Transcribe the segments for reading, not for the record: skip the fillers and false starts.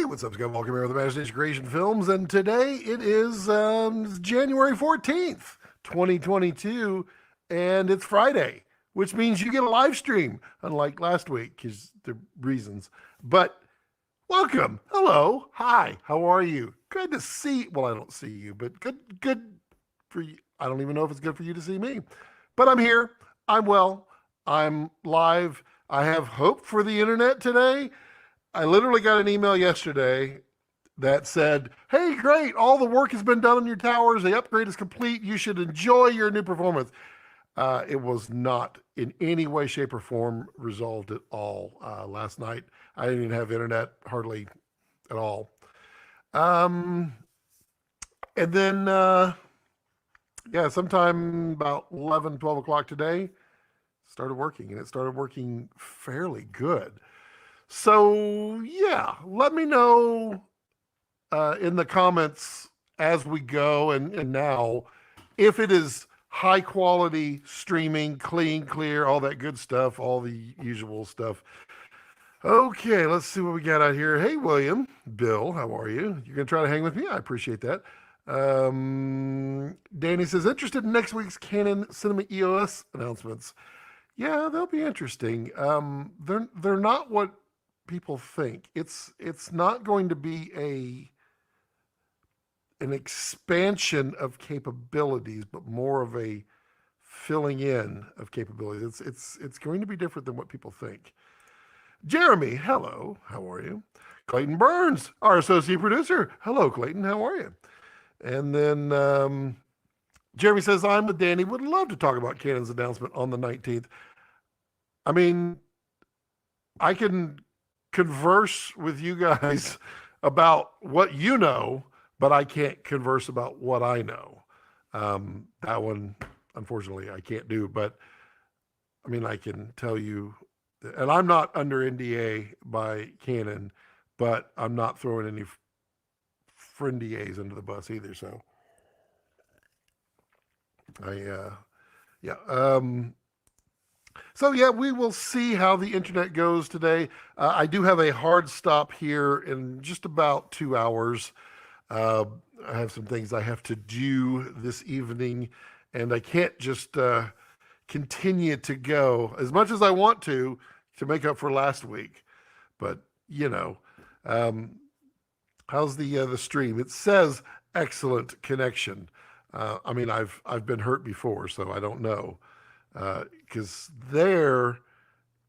what's up, Scott? Welcome here with Imagination Creation Films, and today it is January 14th, 2022, and it's Friday, which means you get a live stream, unlike last week, because the reasons. But welcome, hello, hi, how are you? Good to see, well, I don't see you, but good for you. I don't even know if it's good for you to see me, but I'm here, I'm well, I'm live. I have hope for the internet today. I literally got an email yesterday that said, hey, great, all the work has been done on your towers. The upgrade is complete. You should enjoy your new performance. It was not in any way, shape, or form resolved at all last night. I didn't even have internet hardly at all. And then, yeah, sometime about 11, 12 o'clock today, started working, and it started working fairly good. So, yeah, let me know in the comments as we go and now if it is high quality streaming, clean, clear, all that good stuff, all the usual stuff. Okay, let's see what we got out here. Hey, William, Bill, how are you? You're going to try to hang with me? I appreciate that. Danny says, interested in next week's Canon Cinema EOS announcements. Yeah, they'll be interesting. They're not what people think. It's not going to be an expansion of capabilities, but more of a filling in of capabilities. It's going to be different than what people think. Jeremy, hello, how are you? Clayton Burns, our associate producer. Hello, Clayton, how are you? And then Jeremy says, I'm with Danny. Would love to talk about Canon's announcement on the 19th. I mean, I can converse with you guys about what you know, but I can't converse about what I know. That one, unfortunately, I can't do. But I mean, I can tell you, and I'm not under NDA by Canon, but I'm not throwing any friendias under the bus either. So, yeah. So yeah, we will see how the internet goes today. I do have a hard stop here in just about 2 hours. I have some things I have to do this evening, and I can't just continue to go as much as I want to make up for last week. But you know, how's the stream? It says excellent connection. I mean, I've been hurt before, so I don't know. Because there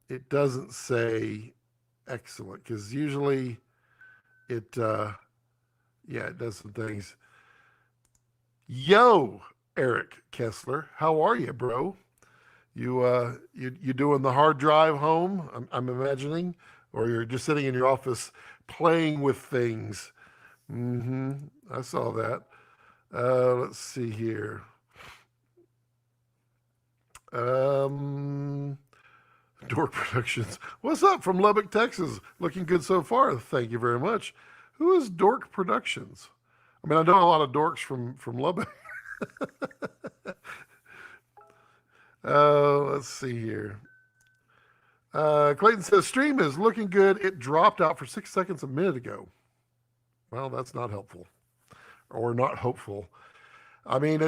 it doesn't say excellent, because usually it it does some things. Yo, Eric Kessler, how are you, bro? You doing the hard drive home, I'm imagining, or you're just sitting in your office playing with things. I saw that. Let's see here. Dork Productions. What's up from Lubbock, Texas? Looking good so far. Thank you very much. Who is Dork Productions? I mean, I know a lot of dorks from Lubbock. Let's see here. Clayton says, stream is looking good. It dropped out for 6 seconds a minute ago. Well, that's not helpful. Or not hopeful. I mean,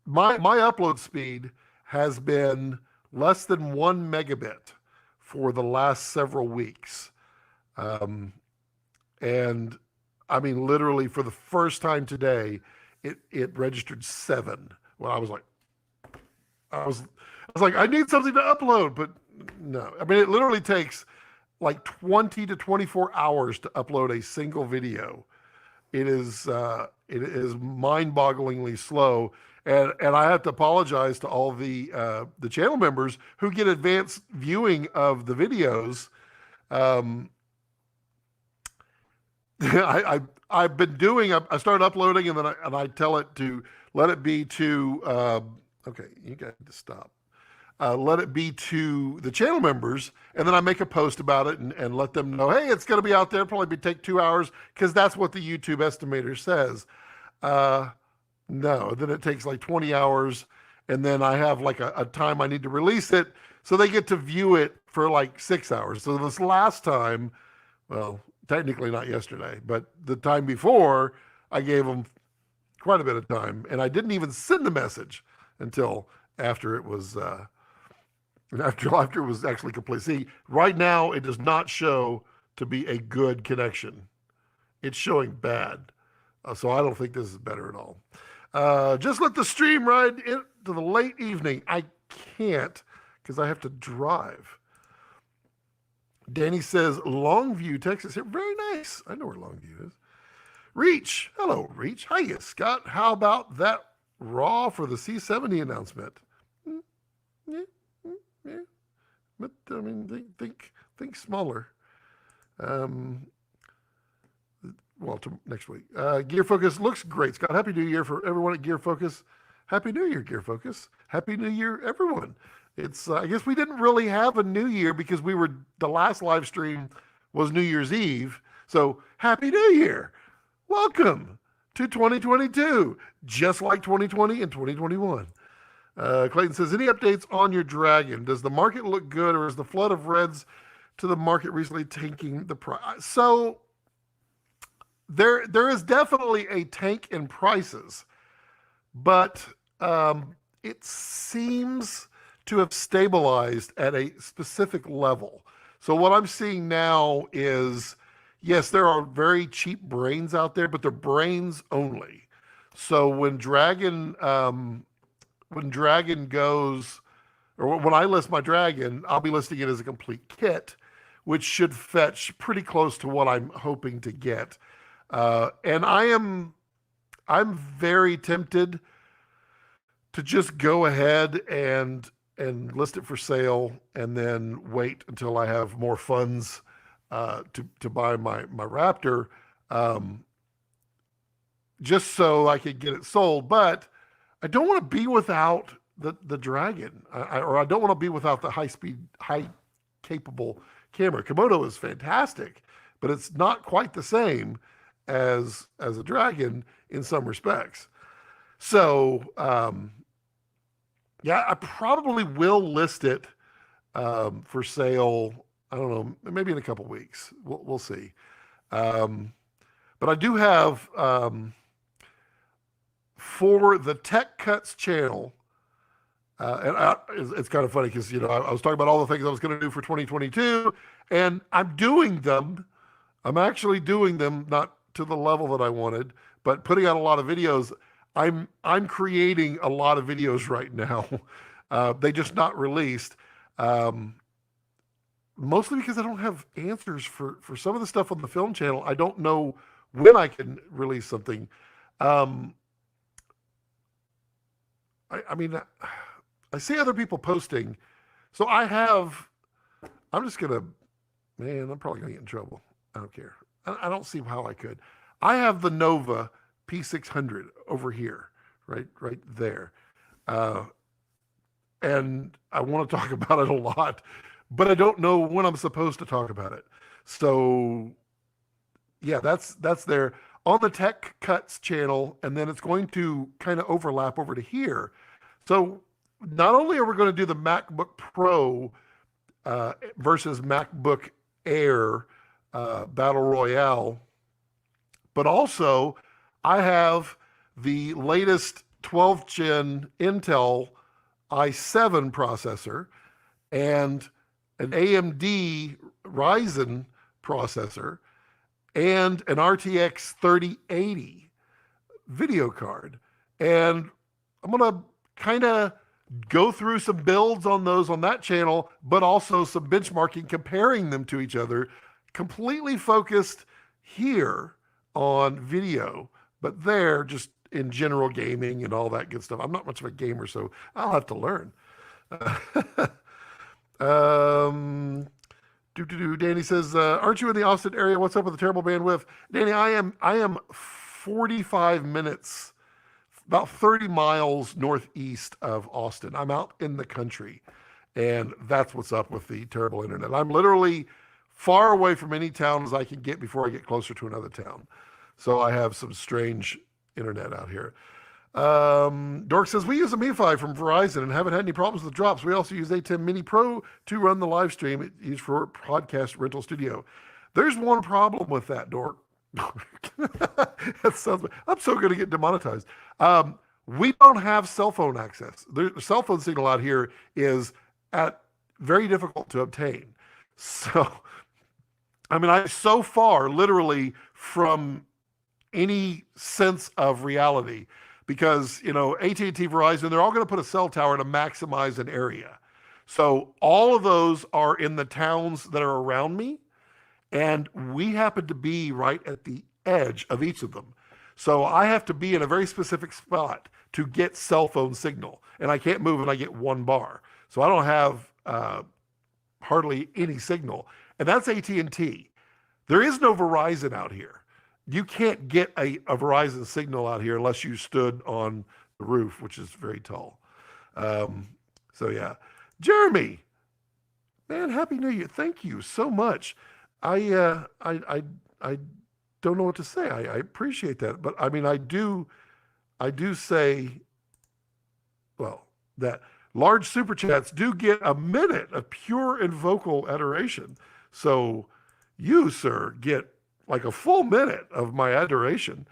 my upload speed has been less than 1 megabit for the last several weeks. And I mean, literally for the first time today, it registered 7. Well, I was like, I need something to upload, but no. I mean, it literally takes like 20 to 24 hours to upload a single video. It is mind-bogglingly slow. And I have to apologize to all the channel members who get advanced viewing of the videos. I've been doing. I started uploading, and then I tell it to let it be to. Okay, you got to stop. Let it be to the channel members, and then I make a post about it and let them know, hey, it's going to be out there. Probably take 2 hours, because that's what the YouTube estimator says. No, then it takes like 20 hours, and then I have like a time I need to release it, so they get to view it for like 6 hours. So this last time Well, technically not yesterday, but the time before, I gave them quite a bit of time, and I didn't even send the message until after it was after it was actually complete. See, right now it does not show to be a good connection. It's showing bad. So I don't think this is better at all. Just let the stream ride into the late evening. I can't because I have to drive. Danny says, Longview, Texas. Here. Very nice. I know where Longview is. Reach. Hello, Reach. Hiya, Scott. How about that RAW for the C70 announcement? Yeah, yeah. But, I mean, think smaller. Well, next week. Gear Focus looks great, Scott. Happy New Year for everyone at Gear Focus. Happy New Year, Gear Focus. Happy New Year, everyone. It's I guess we didn't really have a New Year because the last live stream was New Year's Eve. So Happy New Year. Welcome to 2022, just like 2020 and 2021. Clayton says, any updates on your Dragon? Does the market look good, or is the flood of reds to the market recently tanking the price? So there is definitely a tank in prices, but it seems to have stabilized at a specific level. So what I'm seeing now is, yes, there are very cheap brains out there, but they're brains only. So when Dragon goes, or when I list my Dragon, I'll be listing it as a complete kit, which should fetch pretty close to what I'm hoping to get. And I'm very tempted to just go ahead and list it for sale and then wait until I have more funds to buy my Raptor, just so I could get it sold. But I don't want to be without the Dragon, or I don't want to be without the high capable camera. Komodo is fantastic, but it's not quite the same as a Dragon in some respects. So yeah, I probably will list it for sale. I don't know, maybe in a couple weeks. We'll see. But I do have for the Tech Cuts channel, and it's kind of funny because I was talking about all the things I was going to do for 2022, and I'm doing them. I'm actually doing them, not to the level that I wanted, but putting out a lot of videos. I'm creating a lot of videos right now. They just not released, mostly because I don't have answers for some of the stuff on the film channel. I don't know when I can release something. I mean, I see other people posting, so I'm probably gonna get in trouble. I don't care. I don't see how I could. I have the Nova P600 over here, right there. And I want to talk about it a lot, but I don't know when I'm supposed to talk about it. So yeah, that's there on the Tech Cuts channel, and then it's going to kind of overlap over to here. So not only are we going to do the MacBook Pro versus MacBook Air Battle Royale, but also I have the latest 12th gen Intel i7 processor and an AMD Ryzen processor and an RTX 3080 video card. And I'm going to kind of go through some builds on those on that channel, but also some benchmarking, comparing them to each other, completely focused here on video, but there just in general gaming and all that good stuff. I'm not much of a gamer, so I'll have to learn. Danny says, aren't you in the Austin area? What's up with the terrible bandwidth? Danny, I am 45 minutes, about 30 miles northeast of Austin. I'm out in the country, and that's what's up with the terrible internet. I'm literally far away from any town as I can get before I get closer to another town. So I have some strange internet out here. Dork says, we use a MiFi from Verizon and haven't had any problems with drops. We also use A10 Mini Pro to run the live stream. It's used for podcast rental studio. There's one problem with that, Dork. That sounds. I'm so going to get demonetized. We don't have cell phone access. The cell phone signal out here is at very difficult to obtain. So, I mean, I'm so far, literally, from any sense of reality, because AT&T, Verizon, they're all going to put a cell tower to maximize an area. So all of those are in the towns that are around me, and we happen to be right at the edge of each of them. So I have to be in a very specific spot to get cell phone signal, and I can't move and I get 1 bar. So I don't have hardly any signal, and that's AT&T. There is no Verizon out here. You can't get a Verizon signal out here unless you stood on the roof, which is very tall. So yeah, Jeremy, man, Happy New Year! Thank you so much. I don't know what to say. I appreciate that, but I mean, I do say, well, that large super chats do get a minute of pure and vocal adoration. So you, sir, get like a full minute of my adoration.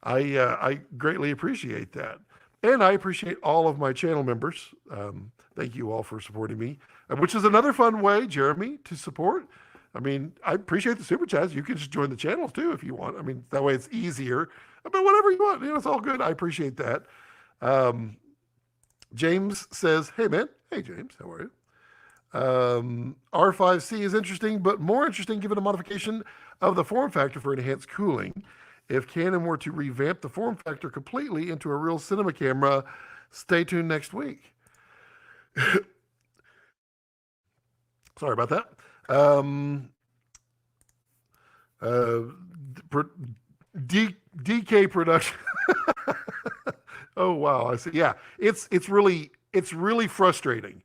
I greatly appreciate that. And I appreciate all of my channel members. Thank you all for supporting me, which is another fun way, Jeremy, to support. I mean, I appreciate the super chats. You can just join the channel too if you want. I mean, that way it's easier. But whatever you want, it's all good. I appreciate that. James says, hey, man. Hey, James, how are you? R5C is interesting, but more interesting given a modification of the form factor for enhanced cooling. If Canon were to revamp the form factor completely into a real cinema camera, stay tuned next week. Sorry about that. DK production. Oh wow, I see. Yeah, it's really frustrating.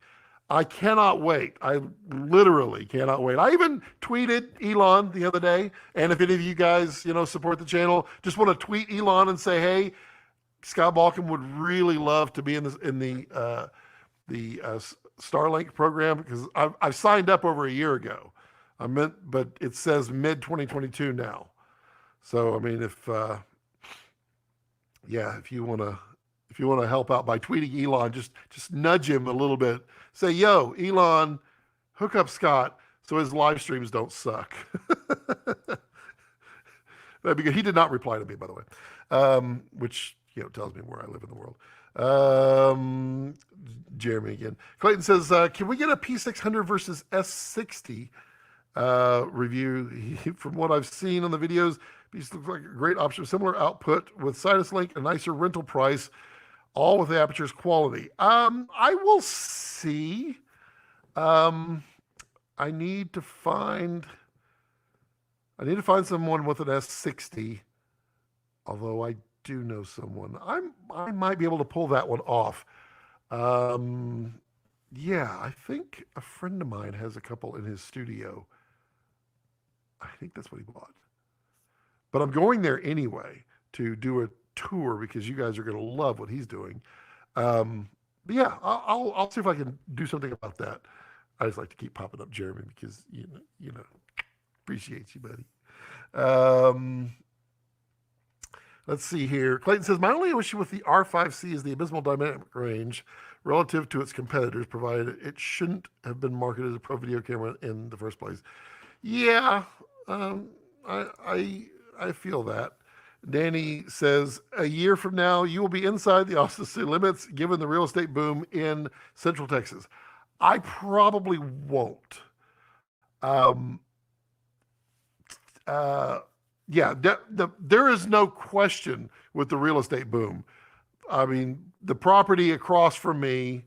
I cannot wait. I literally cannot wait. I even tweeted Elon the other day, and if any of you guys, support the channel, just want to tweet Elon and say, hey, Scott Balkin would really love to be in the Starlink program, because I've signed up over a year ago. But it says mid 2022 now. So I mean, if you want to help out by tweeting Elon, just nudge him a little bit. Say, yo, Elon, hook up Scott so his live streams don't suck. That'd be good. He did not reply to me, by the way, which tells me where I live in the world. Jeremy again. Clayton says, can we get a P600 versus S60 review? From what I've seen on the videos, these look like a great option. Similar output with Sinus Link, a nicer rental price, all with the aperture's quality. I will see. I need to find someone with an S60, although I do know someone. I might be able to pull that one off. Yeah, I think a friend of mine has a couple in his studio. I think that's what he bought. But I'm going there anyway to do a tour because you guys are going to love what he's doing. But yeah, I'll see if I can do something about that. I just like to keep popping up Jeremy because appreciate you, buddy. Let's see here. Clayton says, my only issue with the R5C is the abysmal dynamic range relative to its competitors, provided it shouldn't have been marketed as a pro video camera in the first place. Yeah, I feel that. Danny says, a year from now, you will be inside the Austin city limits, given the real estate boom in Central Texas. I probably won't. Yeah, there is no question with the real estate boom. I mean, the property across from me,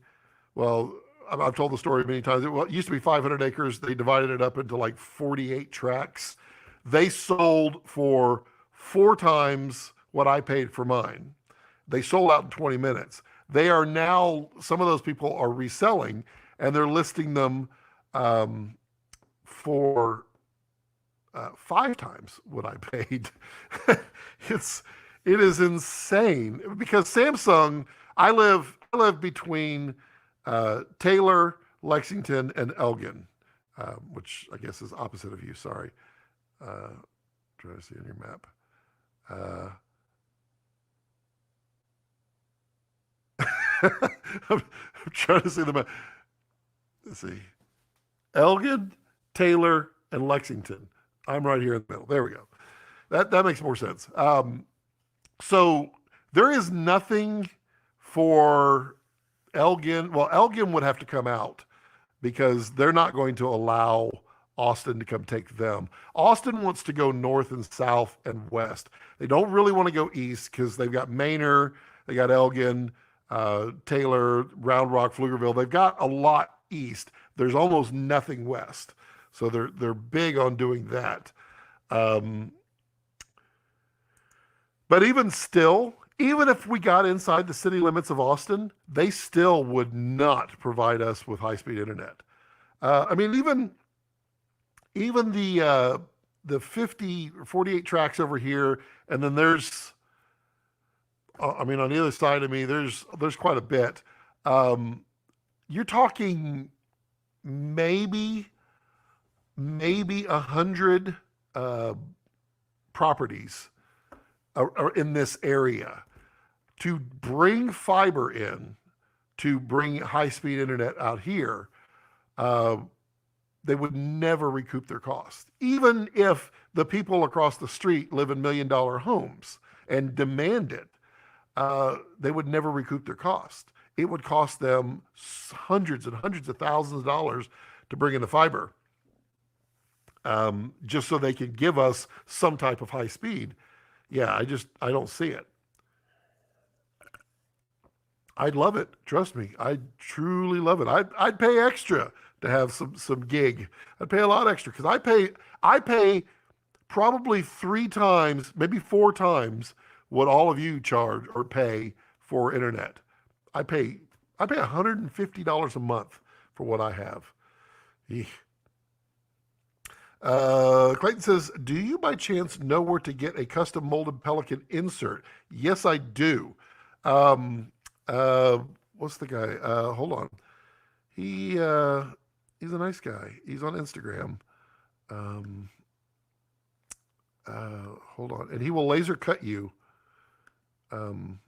well, I've told the story many times. It used to be 500 acres. They divided it up into like 48 tracts. They sold for 4 times what I paid for mine. They sold out in 20 minutes. They are now, some of those people are reselling, and they're listing them for 5 times what I paid. It is insane because Samsung, I live between Taylor, Lexington, and Elgin, which I guess is opposite of you. Sorry. Try to see on your map. I'm trying to see the map. Let's see. Elgin, Taylor, and Lexington. I'm right here in the middle. There we go. That makes more sense. So there is nothing for Elgin. Well, Elgin would have to come out because they're not going to allow Austin to come take them. Austin wants to go north and south and west. They don't really want to go east because they've got Manor, they got Elgin, Taylor, Round Rock, Pflugerville. They've got a lot east. There's almost nothing west. So they're big on doing that. But even still, even if we got inside the city limits of Austin, they still would not provide us with high-speed internet. I mean, even the 50 or 48 tracks over here, and then there's, I mean, on the other side of me, there's quite a bit. You're talking maybe 100 properties are in this area. To bring fiber in, to bring high-speed internet out here, they would never recoup their cost. Even if the people across the street live in million-dollar homes and demand it, they would never recoup their cost. It would cost them hundreds and hundreds of thousands of dollars to bring in the fiber, just so they could give us some type of high speed. Yeah, I don't see it. I'd love it. Trust me. I truly love it. I'd pay extra to have some gig. I'd pay a lot extra because I pay probably 3 times, maybe 4 times what all of you charge or pay for internet. I pay $150 a month for what I have. Eek. Clayton says, do you by chance know where to get a custom molded Pelican insert? Yes, I do. What's the guy? Hold on. He's a nice guy. He's on Instagram. Hold on. And he will laser cut you. Come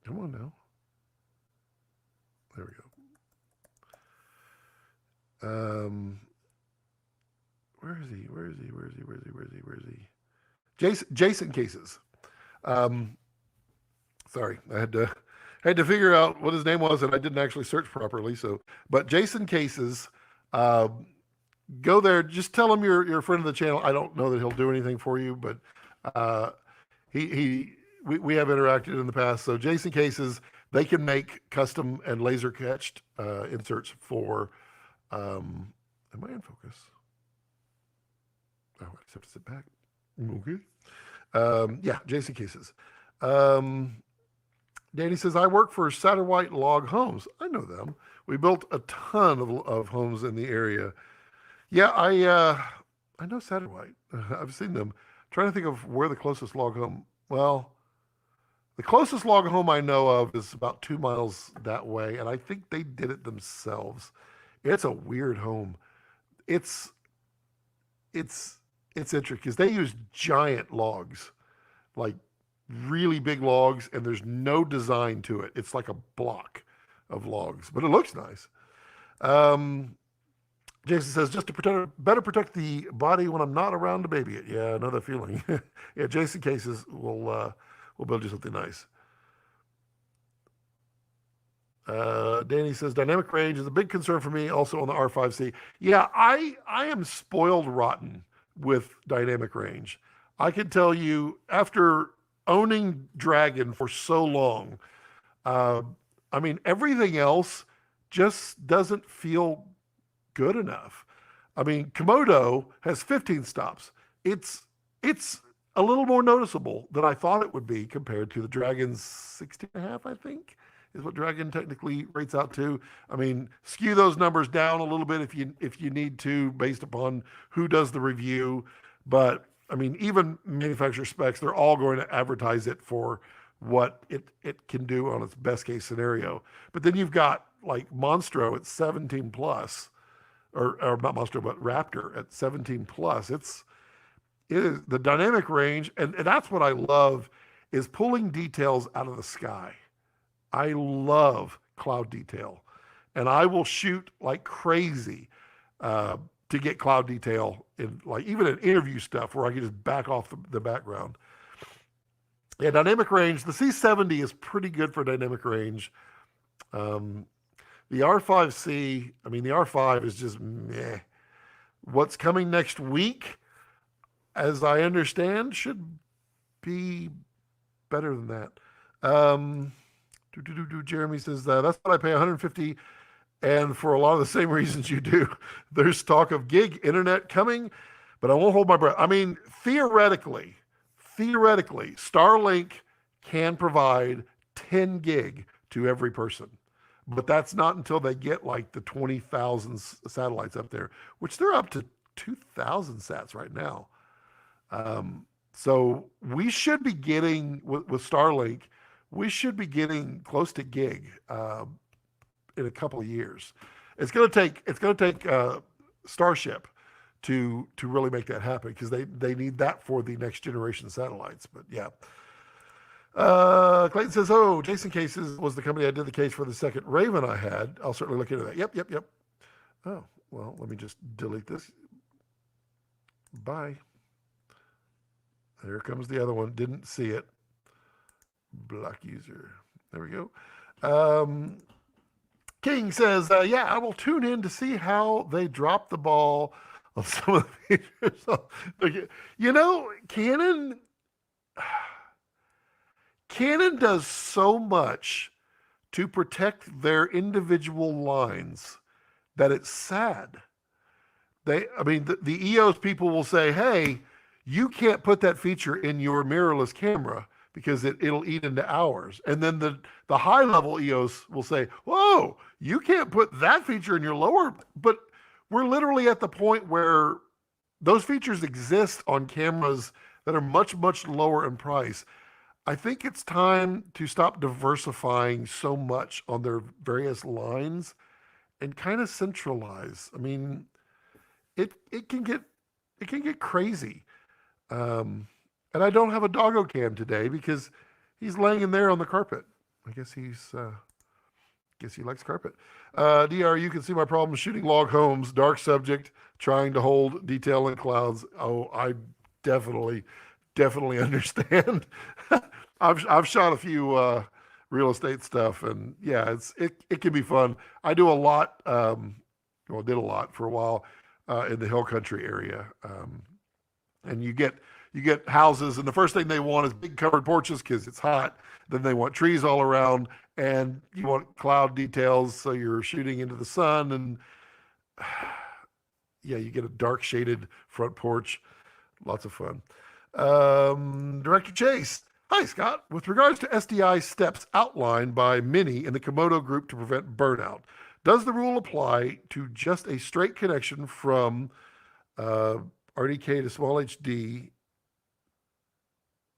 on now. There we go. Where is he? Where is he? Where is he? Where is he? Where is he? Where is he? Jason Cases. Sorry, I had to figure out what his name was, and I didn't actually search properly. So, but Jason Cases, go there. Just tell him you're a friend of the channel. I don't know that he'll do anything for you, but we have interacted in the past. So Jason Cases, they can make custom and laser etched inserts for. Am I in focus? Oh, I just have to sit back. Okay. Yeah, Jason Cases. Danny says, I work for Satterwhite Log Homes. I know them. We built a ton of homes in the area. Yeah, I know Satterwhite. I've seen them. I'm trying to think of where the closest log home. Well, the closest log home I know of is about 2 miles that way, and I think they did it themselves. It's a weird home. It's interesting because they use giant logs, like really big logs, and there's no design to it. It's like a block of logs, but it looks nice. Jason says, just to better protect the body when I'm not around to baby it. Yeah, another feeling. Yeah, Jason Cases will build you something nice. Danny says, dynamic range is a big concern for me, also on the R5C. Yeah, I am spoiled rotten with dynamic range. I can tell you, after owning Dragon for so long, I mean, everything else just doesn't feel good enough. I mean, Komodo has 15 stops. It's a little more noticeable than I thought it would be compared to the Dragon's 16.5, I think, is what Dragon technically rates out to. I mean, skew those numbers down a little bit if you need to, based upon who does the review. But I mean, even manufacturer specs, they're all going to advertise it for what it can do on its best case scenario. But then you've got like Monstro at 17 plus. or not Monster, but Raptor at 17 plus. It is the dynamic range, and that's what I love is pulling details out of the sky. I love cloud detail, and I will shoot like crazy to get cloud detail in like even in interview stuff where I can just back off the background. Yeah, dynamic range. The C70 is pretty good for dynamic range. The R5C, I mean, the R5 is just meh. What's coming next week, as I understand, should be better than that. Jeremy says that's what I pay 150, and for a lot of the same reasons you do. There's talk of gig internet coming, but I won't hold my breath. I mean, theoretically, Starlink can provide 10 gig to every person. But that's not until they get like the 20,000 satellites up there, which they're up to 2,000 sats right now. So we should be getting, with Starlink, we should be getting close to gig in a couple of years. It's going to take Starship to really make that happen because they need that for the next generation satellites. But yeah. Clayton says, oh, Jason Cases was the company I did the case for the second Raven I had. I'll certainly look into that. Yep. Oh, well, let me just delete this. Bye. There comes the other one. Didn't see it. Block user. There we go. King says, yeah, I will tune in to see how they drop the ball on some of the features. You know, Canon does so much to protect their individual lines that it's sad. The EOS people will say, hey, you can't put that feature in your mirrorless camera because it'll eat into ours. And then the high-level EOS will say, whoa, you can't put that feature in your lower. But we're literally at the point where those features exist on cameras that are much, much lower in price. I think it's time to stop diversifying so much on their various lines and kind of centralize. I mean, it can get crazy. And I don't have a doggo cam today because he's laying in there on the carpet. I guess he likes carpet. DR, you can see my problem shooting log homes, dark subject, trying to hold detail in clouds. Oh, I definitely understand. I've shot a few real estate stuff, and yeah, it can be fun. I do a lot. Did a lot for a while in the hill country area, and you get houses, and the first thing they want is big covered porches because it's hot. Then they want trees all around, and you want cloud details, so you're shooting into the sun, and yeah, you get a dark shaded front porch. Lots of fun. Director Chase. Hi, Scott. With regards to SDI steps outlined by many in the Komodo group to prevent burnout, does the rule apply to just a straight connection from RDK to small HD,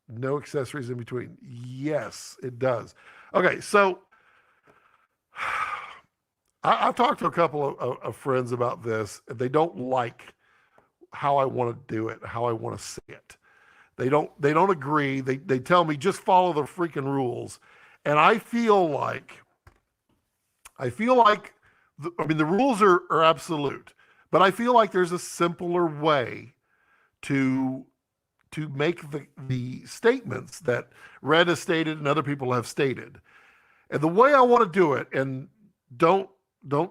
no accessories in between? Yes, it does. Okay, so I've talked to a couple of friends about this. They don't like how I want to do it, how I want to see it. They don't agree. They tell me just follow the freaking rules. And I feel like the rules are absolute, but I feel like there's a simpler way to make the statements that Red has stated and other people have stated. And the way I want to do it, and don't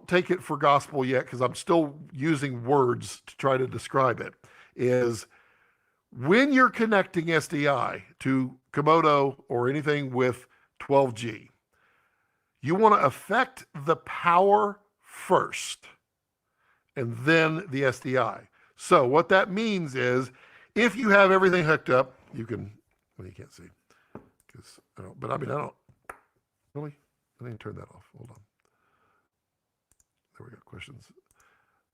take it for gospel yet, because I'm still using words to try to describe it, is when you're connecting SDI to Komodo or anything with 12G, you want to affect the power first and then the SDI. So what that means is if you have everything hooked up, you can, well, you can't see, because I don't really, I didn't turn that off. Hold on. There we go, questions.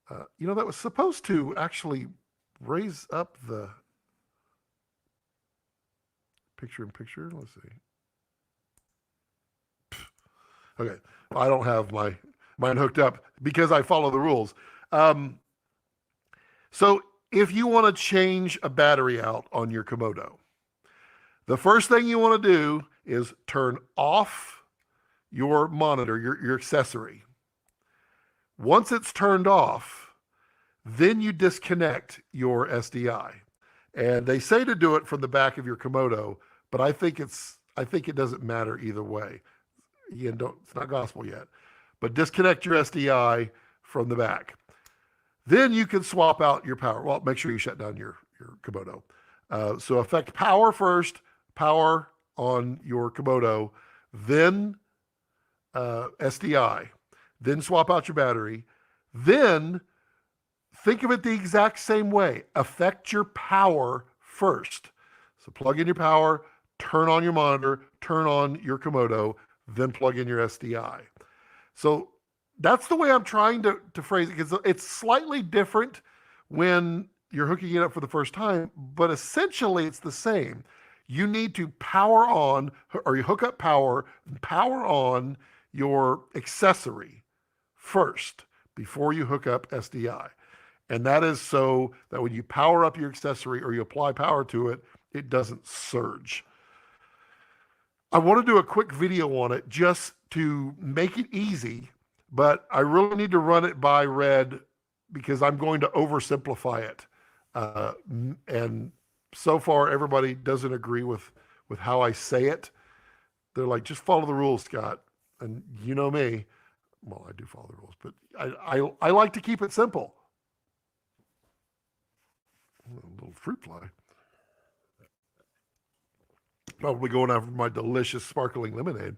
That was supposed to actually raise up the picture-in-picture. Let's see. Okay, I don't have mine hooked up because I follow the rules. So if you want to change a battery out on your Komodo, the first thing you want to do is turn off your monitor, your accessory. Once it's turned off, then you disconnect your SDI. And they say to do it from the back of your Komodo, but I think it doesn't matter either way. Again, it's not gospel yet. But disconnect your SDI from the back. Then you can swap out your power. Well, make sure you shut down your Komodo. So affect power first, power on your Komodo, then SDI, then swap out your battery, then think of it the exact same way. Affect your power first. So plug in your power, turn on your monitor, turn on your Komodo, then plug in your SDI. So that's the way I'm trying to phrase it, because it's slightly different when you're hooking it up for the first time, but essentially it's the same. You need to power on, or you hook up power on your accessory first before you hook up SDI. And that is so that when you power up your accessory or you apply power to it, it doesn't surge. I want to do a quick video on it just to make it easy, but I really need to run it by Red because I'm going to oversimplify it. And so far, everybody doesn't agree with how I say it. They're like, just follow the rules, Scott. And you know me. Well, I do follow the rules, but I like to keep it simple. A little fruit fly. Probably going after my delicious sparkling lemonade.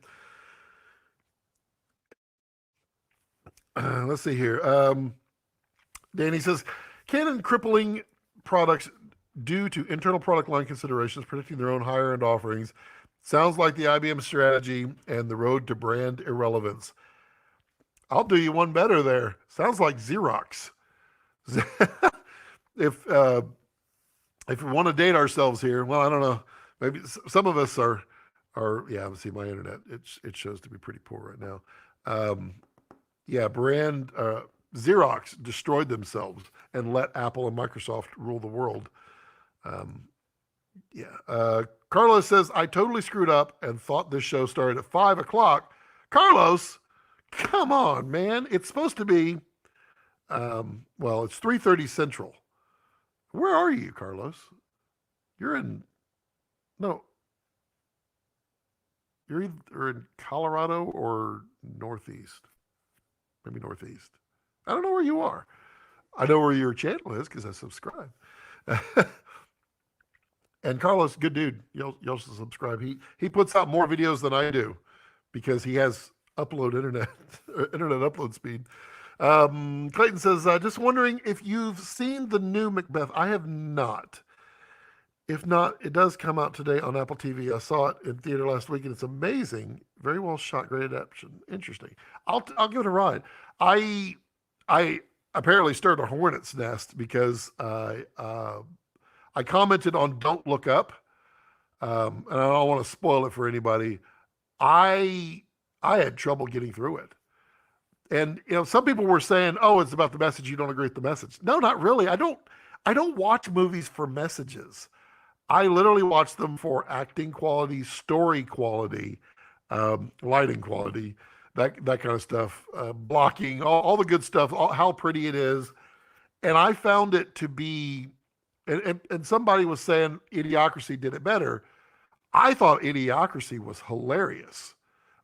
Let's see here. Danny says, Canon crippling products due to internal product line considerations, predicting their own higher end offerings. Sounds like the IBM strategy and the road to brand irrelevance. I'll do you one better there. Sounds like Xerox. If we want to date ourselves here, well, I don't know. Maybe some of us are yeah, see my internet. It shows to be pretty poor right now. Yeah, Xerox destroyed themselves and let Apple and Microsoft rule the world. Yeah. Carlos says, I totally screwed up and thought this show started at 5 o'clock. Carlos, come on, man. It's supposed to be, well, it's 3:30 Central. Where are you, Carlos? You're in either in Colorado or Northeast. Maybe Northeast. I don't know where you are. I know where your channel is because I subscribe. And Carlos, good dude. You'll subscribe. He puts out more videos than I do because he has internet upload speed. Clayton says, just wondering if you've seen the new Macbeth. I have not. If not, it does come out today on Apple TV. I saw it in theater last week, and it's amazing. Very well shot, great adaptation. Interesting. I'll give it a ride. I apparently stirred a hornet's nest because I commented on Don't Look Up, and I don't want to spoil it for anybody. I had trouble getting through it. And some people were saying, "Oh, it's about the message. You don't agree with the message." No, not really. I don't watch movies for messages. I literally watch them for acting quality, story quality, lighting quality, that kind of stuff, blocking, all the good stuff, how pretty it is. And I found it to be, and somebody was saying Idiocracy did it better. I thought Idiocracy was hilarious.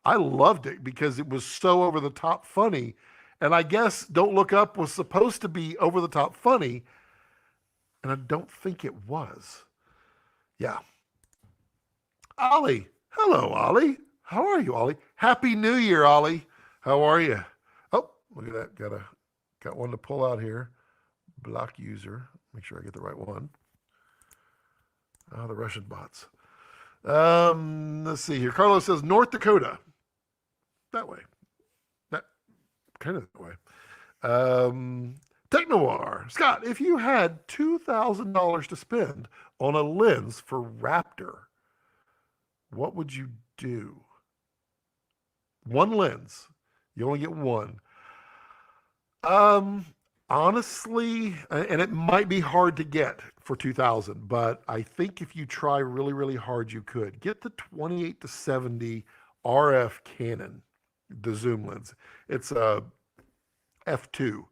I loved it because it was so over the top funny. And I guess Don't Look Up was supposed to be over the top funny. And I don't think it was. Yeah. Ollie. Hello, Ollie. How are you, Ollie? Happy New Year, Ollie. How are you? Oh, look at that. Got one to pull out here. Block user. Make sure I get the right one. Oh, the Russian bots. Let's see here. Carlos says North Dakota. That way. That kind of that way. Technoir. Scott, if you had $2,000 to spend on a lens for Raptor, what would you do? One lens. You only get one. Honestly, and it might be hard to get for 2000, but I think if you try really, really hard, you could get the 28 to 70 RF Canon, the zoom lens. It's a f2.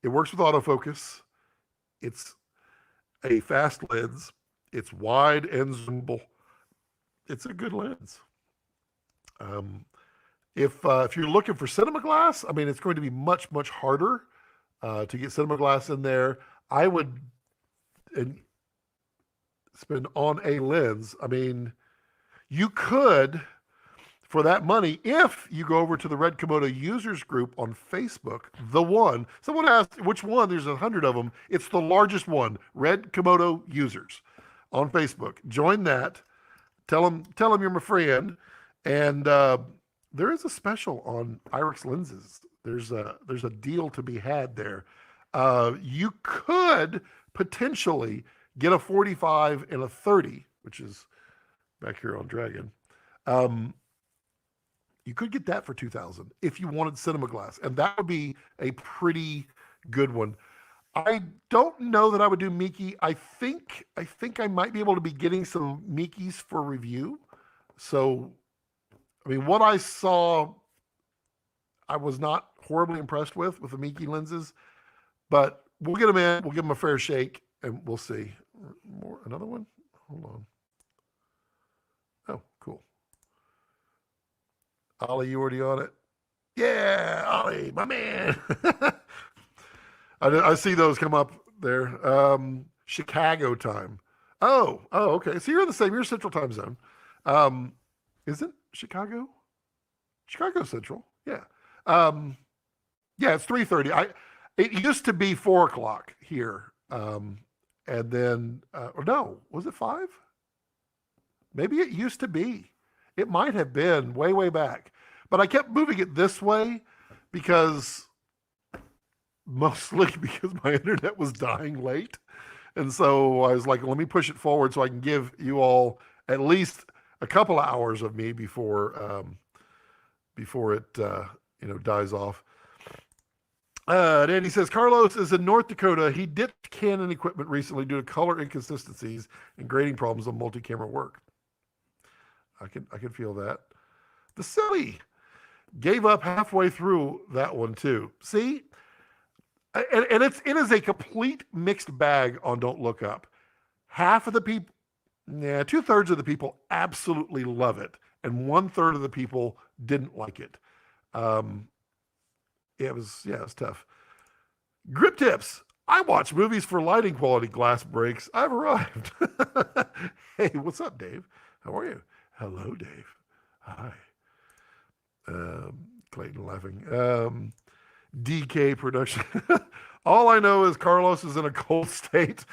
It works with autofocus. It's a fast lens. It's wide and zoomable. It's a good lens. Um, if you're looking for cinema glass, I mean, it's going to be much, much harder to get cinema glass in there. I would and spend on a lens. I mean, you could, for that money, if you go over to the Red Komodo users group on Facebook, the one, someone asked which one, there's 100 of them. It's the largest one, Red Komodo users on Facebook. Join that. Tell them you're my friend. And there is a special on Irix lenses. There's a deal to be had there. You could potentially get a 45 and a 30, which is back here on Dragon. You could get that for 2000 if you wanted cinema glass, and that would be a pretty good one. I don't know that I would do Miki. I think I might be able to be getting some Mikis for review. So, I mean, what I saw, I was not horribly impressed with the Miki lenses, but we'll get them in. We'll give them a fair shake, and we'll see. Another one? Hold on. Oh, cool. Ollie, you already on it? Yeah, Ollie, my man. I see those come up there. Chicago time. Oh, okay. So you're in the same. You're Central Time Zone. Isn't Chicago? Chicago Central. Yeah. Yeah, it's 3:30. It used to be 4 o'clock here. And then, or no, was it 5? Maybe it used to be. It might have been way, way back. But I kept moving it this way because mostly because my internet was dying late. And so I was like, let me push it forward so I can give you all at least a couple of hours of me before it dies off. Danny says, Carlos is in North Dakota. He ditched Canon equipment recently due to color inconsistencies and grading problems on multi-camera work. I can feel that. The silly gave up halfway through that one too. See, and it is a complete mixed bag on Don't Look Up. Half of the people, 2/3 of the people absolutely love it, and 1/3 of the people didn't like it. It was tough. Grip tips. I watch movies for lighting quality glass breaks. I've arrived. Hey, what's up, Dave? How are you? Hello, Dave. Hi. Clayton laughing. DK production. All I know is Carlos is in a cold state.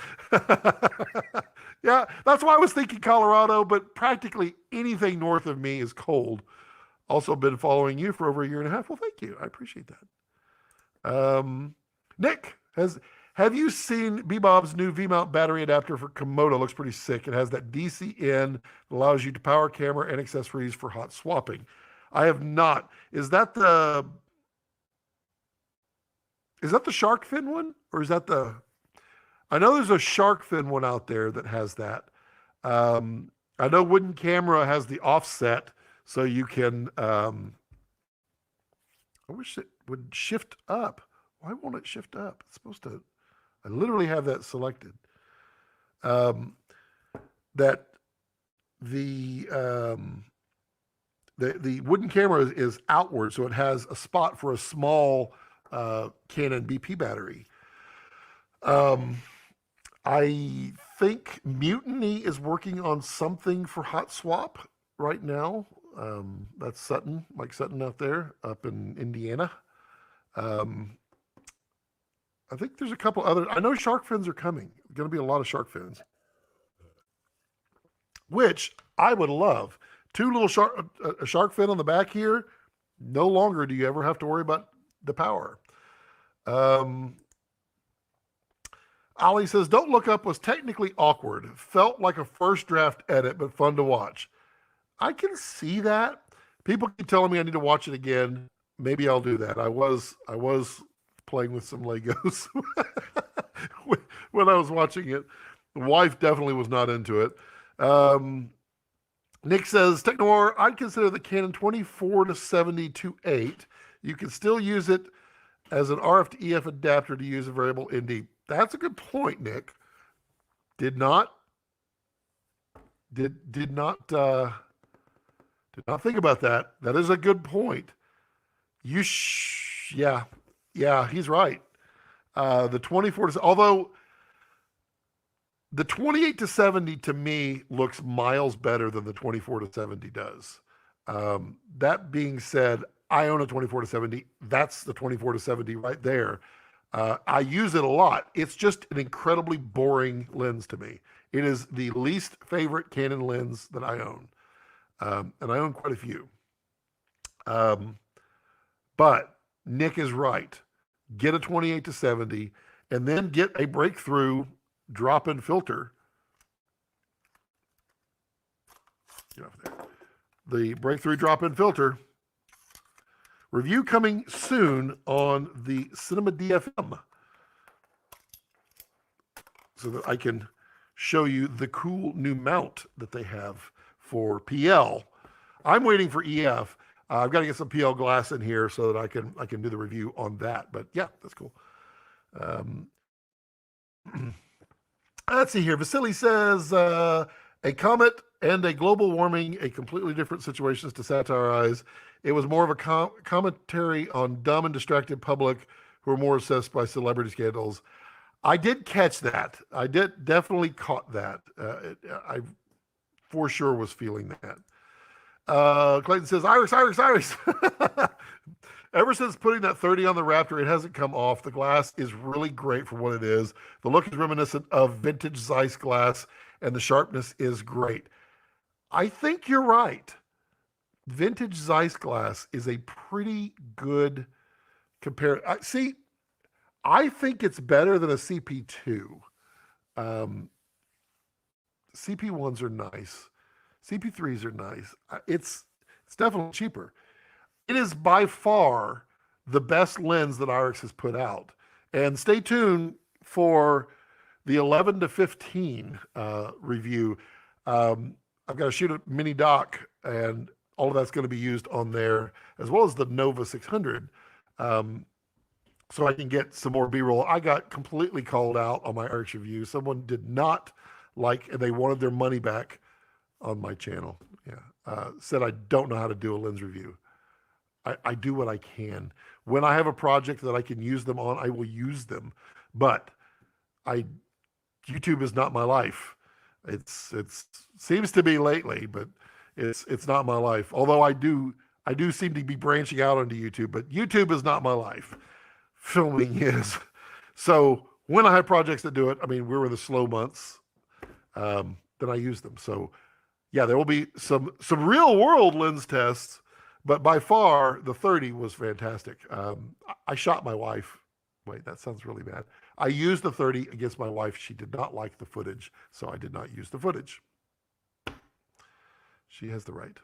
Yeah, that's why I was thinking Colorado, but practically anything north of me is cold. Also been following you for over a year and a half. Well, thank you. I appreciate that. Nick, have you seen Bebop's new V-mount battery adapter for Komodo? Looks pretty sick. It has that DC in that allows you to power camera and accessories for hot swapping. I have not. Is that the shark fin one? Or is that I know there's a shark fin one out there that has that. I know Wooden Camera has the offset, so you can, I wish it would shift up. Why won't it shift up? It's supposed to, I literally have that selected. That the Wooden Camera is outward, so it has a spot for a small Canon BP battery. I think Mutiny is working on something for hot swap right now. That's Sutton, Mike Sutton out there up in Indiana. I think there's a couple other. I know shark fins are coming. Going to be a lot of shark fins, which I would love. Two little a shark fin on the back here. No longer do you ever have to worry about the power. Ali says, Don't Look Up was technically awkward. Felt like a first draft edit, but fun to watch. I can see that. People keep telling me I need to watch it again. Maybe I'll do that. I was playing with some Legos when I was watching it. The wife definitely was not into it. Nick says, Technoir, I'd consider the Canon 24 to 70 2.8. You can still use it as an RF to EF adapter to use a variable ND. That's a good point, Nick. Did not think about that. That is a good point. Yeah, he's right. The 24 to, although the 28 to 70 to me looks miles better than the 24 to 70 does. That being said, I own a 24 to 70. That's the 24 to 70 right there. I use it a lot. It's just an incredibly boring lens to me. It is the least favorite Canon lens that I own. And I own quite a few. But Nick is right. Get a 28 to 70 and then get a breakthrough drop-in filter. Get off there. The breakthrough drop-in filter. Review coming soon on the Cinema DFM, so that I can show you the cool new mount that they have for PL. I'm waiting for EF. I've got to get some PL glass in here so that I can do the review on that. But yeah, that's cool. Let's see here. Vasily says, a comet and a global warming, a completely different situations to satirize. It was more of a commentary on dumb and distracted public who are more obsessed by celebrity scandals. I did catch that. I did definitely caught that. I for sure was feeling that. Clayton says, Iris. Ever since putting that 30 on the Raptor, it hasn't come off. The glass is really great for what it is. The look is reminiscent of vintage Zeiss glass, and the sharpness is great. I think you're right. Vintage Zeiss glass is a pretty good compare. See, I think it's better than a CP2. CP1s are nice. CP3s are nice. It's definitely cheaper. It is by far the best lens that IRIX has put out. And stay tuned for the 11 to 15 review. I've got to shoot a mini doc, and all of that's going to be used on there, as well as the Nova 600. So I can get some more B-roll. I got completely called out on my IRIX review. Someone did not like, and they wanted their money back on my channel. Yeah, said I don't know how to do a lens review. I do what I can. When I have a project that I can use them on, I will use them. But YouTube is not my life. It's seems to be lately, but it's not my life. Although I do seem to be branching out onto YouTube, but YouTube is not my life. Filming is. So when I have projects that do it, I mean, we're in the slow months, then I use them. So yeah, there will be some real world lens tests, but by far the 30 was fantastic. I shot my wife. Wait, that sounds really bad. I used the 30 against my wife. She did not like the footage, so I did not use the footage. She has the right.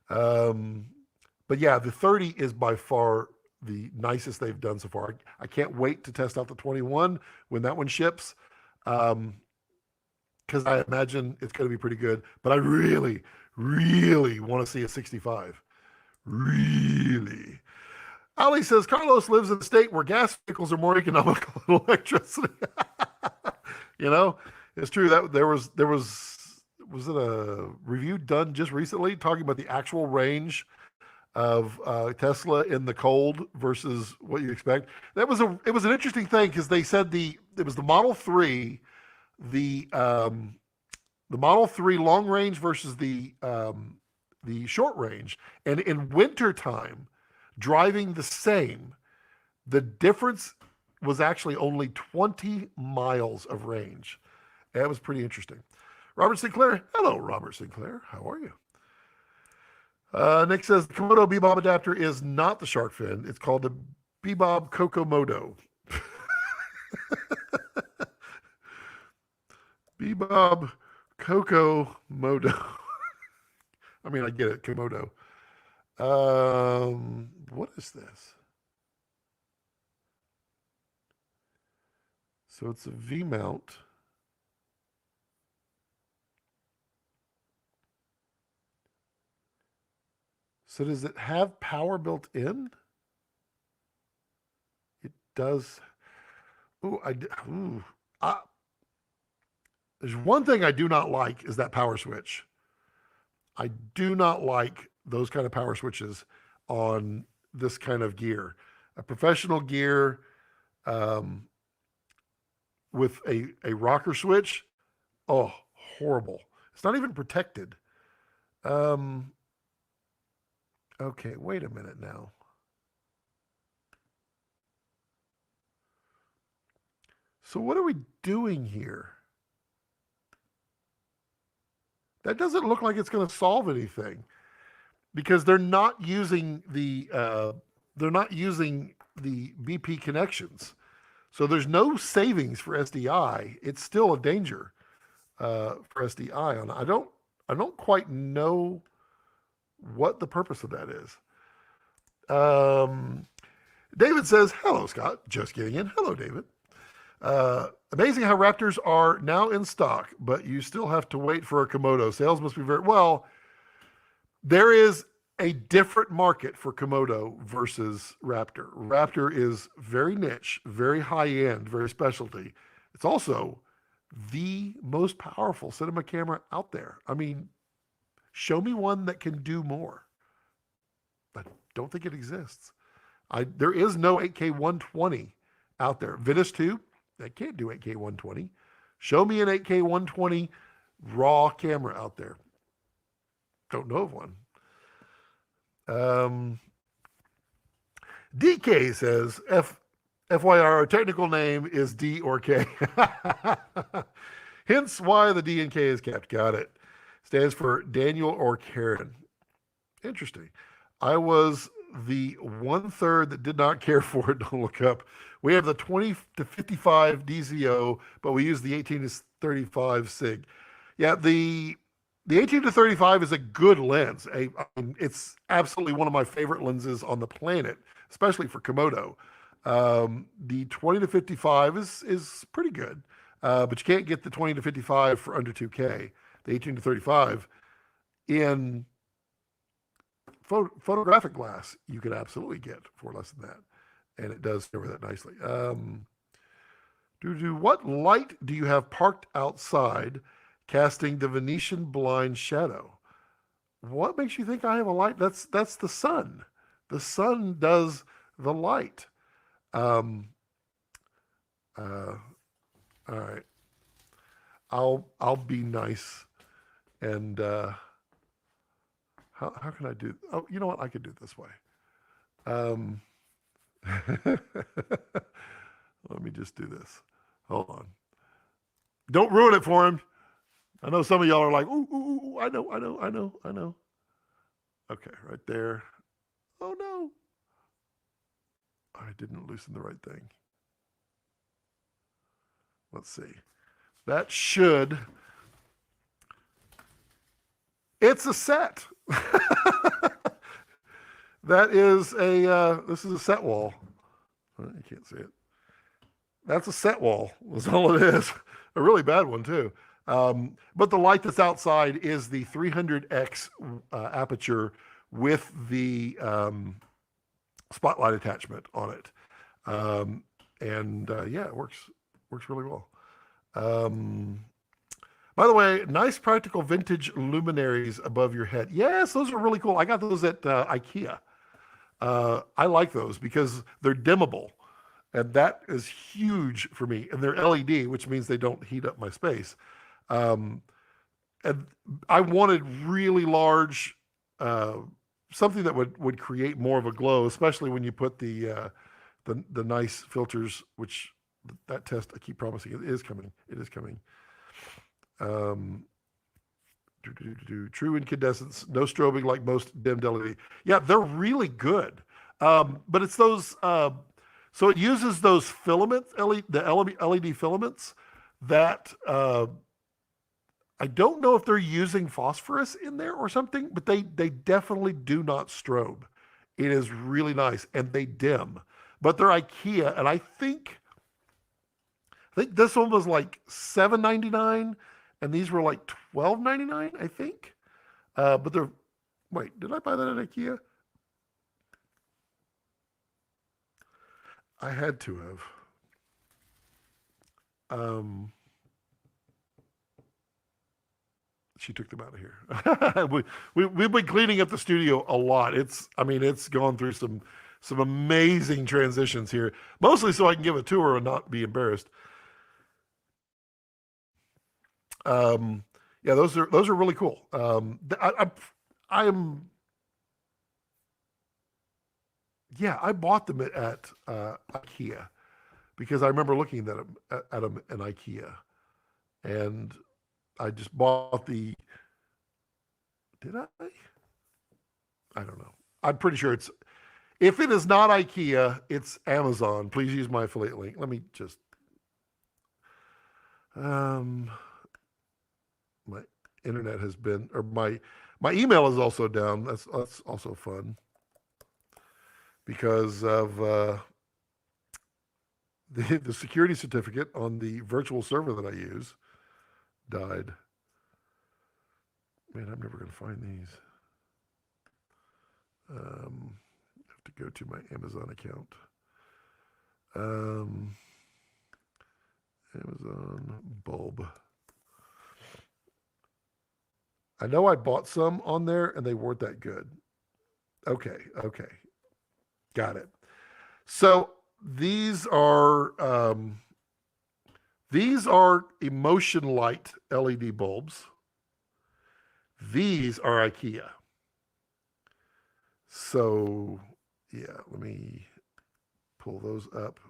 But yeah, the 30 is by far the nicest they've done so far. I can't wait to test out the 21 when that one ships, because I imagine it's going to be pretty good. But I really, really want to see a 65. Really. Ali says, Carlos lives in a state where gas vehicles are more economical than electricity. You know, it's true that was it a review done just recently talking about the actual range of Tesla in the cold versus what you expect. It was an interesting thing because they said it was the Model 3, the Model 3 long range versus the short range, and in winter time, driving the same, the difference was actually only 20 miles of range. That was pretty interesting. Robert Sinclair. Hello, Robert Sinclair. How are you? Nick says the Komodo Bebob adapter is not the shark fin. It's called the Bebob Kokomodo. Bebob Kokomodo. I mean, I get it, Komodo. What is this? So it's a V mount. So does it have power built in? It does. Ooh, there's one thing I do not like is that power switch. I do not like those kind of power switches on this kind of gear. A professional gear with a rocker switch, oh, horrible. It's not even protected. Okay, wait a minute now. So what are we doing here? That doesn't look like it's going to solve anything because they're not using the BP connections. So there's no savings for SDI. It's still a danger for SDI. I don't quite know what the purpose of that is. David says, "Hello, Scott. Just getting in. Hello, David. Amazing how Raptors are now in stock, but you still have to wait for a Komodo. Sales must be very well. There is a different market for Komodo versus Raptor. Raptor is very niche, very high end, very specialty. It's also the most powerful cinema camera out there. I mean, show me one that can do more. I don't think it exists. There is no 8K 120 out there. Venice 2, that can't do 8K 120. Show me an 8K 120 raw camera out there. Don't know of one. DK says, FYI, our technical name is D or K. Hence why the D and K is kept. Got it. Stands for Daniel or Karen. Interesting. I was the 1/3 that did not care for it. Don't look up. We have the 20 to 55 DZO, but we use the 18 to 35 SIG. Yeah, the 18 to 35 is a good lens. It's absolutely one of my favorite lenses on the planet, especially for Komodo. The 20 to 55 is pretty good, but you can't get the 20 to 55 for under 2K. The 18 to 35 in photographic glass, you could absolutely get for less than that. And it does cover that nicely. What light do you have parked outside casting the Venetian blind shadow? What makes you think I have a light? That's the sun. The sun does the light. All right. I'll be nice and how can I do? Oh, you know what? I could do it this way. Let me just do this. Hold on. Don't ruin it for him. I know some of y'all are like, ooh, I know. Okay, right there. Oh no. I didn't loosen the right thing. Let's see. That should. It's a set. That is this is a set wall. You can't see it. That's a set wall. That's all it is. A really bad one too. But the light that's outside is the 300x aperture with the spotlight attachment on it. Yeah, it works really well. By the way, nice practical vintage luminaries above your head. Yes, those are really cool. I got those at IKEA. I like those because they're dimmable. And that is huge for me. And they're LED, which means they don't heat up my space. And I wanted really large, something that would create more of a glow, especially when you put the nice filters, which that test I keep promising it is coming. It is coming. True incandescence, no strobing like most dimmed LED. Yeah, they're really good. But it's those. So it uses those filaments, the LED filaments that I don't know if they're using phosphorus in there or something, but they definitely do not strobe. It is really nice, and they dim. But they're IKEA, and I think I think this one was like $7.99, and these were like $12.99, I think. But they're, wait, did I buy that at IKEA? I had to have. She took them out of here. We've been cleaning up the studio a lot. I mean, it's gone through some amazing transitions here, mostly so I can give a tour and not be embarrassed. Yeah, those are really cool. I'm yeah, I bought them at IKEA because I remember looking at them in IKEA, and I just bought the. Did I? I don't know. I'm pretty sure it's. If it is not IKEA, it's Amazon. Please use my affiliate link. Let me just. My internet has been, or my email is also down. That's also fun because of the security certificate on the virtual server that I use died. Man, I'm never going to find these. I have to go to my Amazon account. Amazon bulb. I know I bought some on there and they weren't that good. Okay. Got it. So these are emotion light LED bulbs. These are IKEA. So yeah, let me pull those up.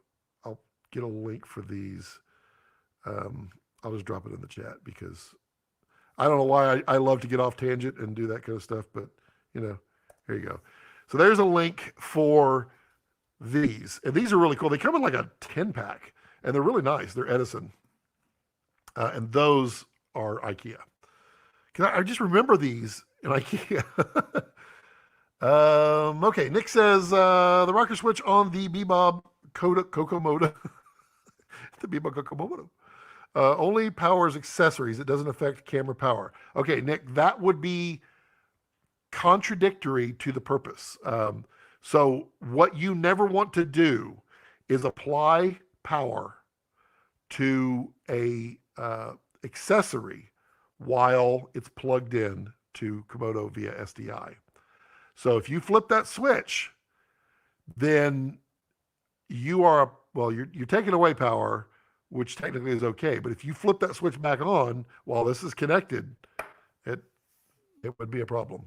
I'll get a link for these. I'll just drop it in the chat because I don't know why I love to get off tangent and do that kind of stuff, but here you go. So there's a link for these. And these are really cool. They come in like a 10-pack, and they're really nice. They're Edison. And those are IKEA. I just remember these in IKEA. Okay, Nick says the rocker switch on the Bebob Kokomoto. The Bebob Kokomoto. Only powers accessories. It doesn't affect camera power. Okay, Nick, that would be contradictory to the purpose. So what you never want to do is apply power to a accessory while it's plugged in to Komodo via SDI. So if you flip that switch, then you're taking away power, which technically is okay. But if you flip that switch back on while this is connected, it would be a problem.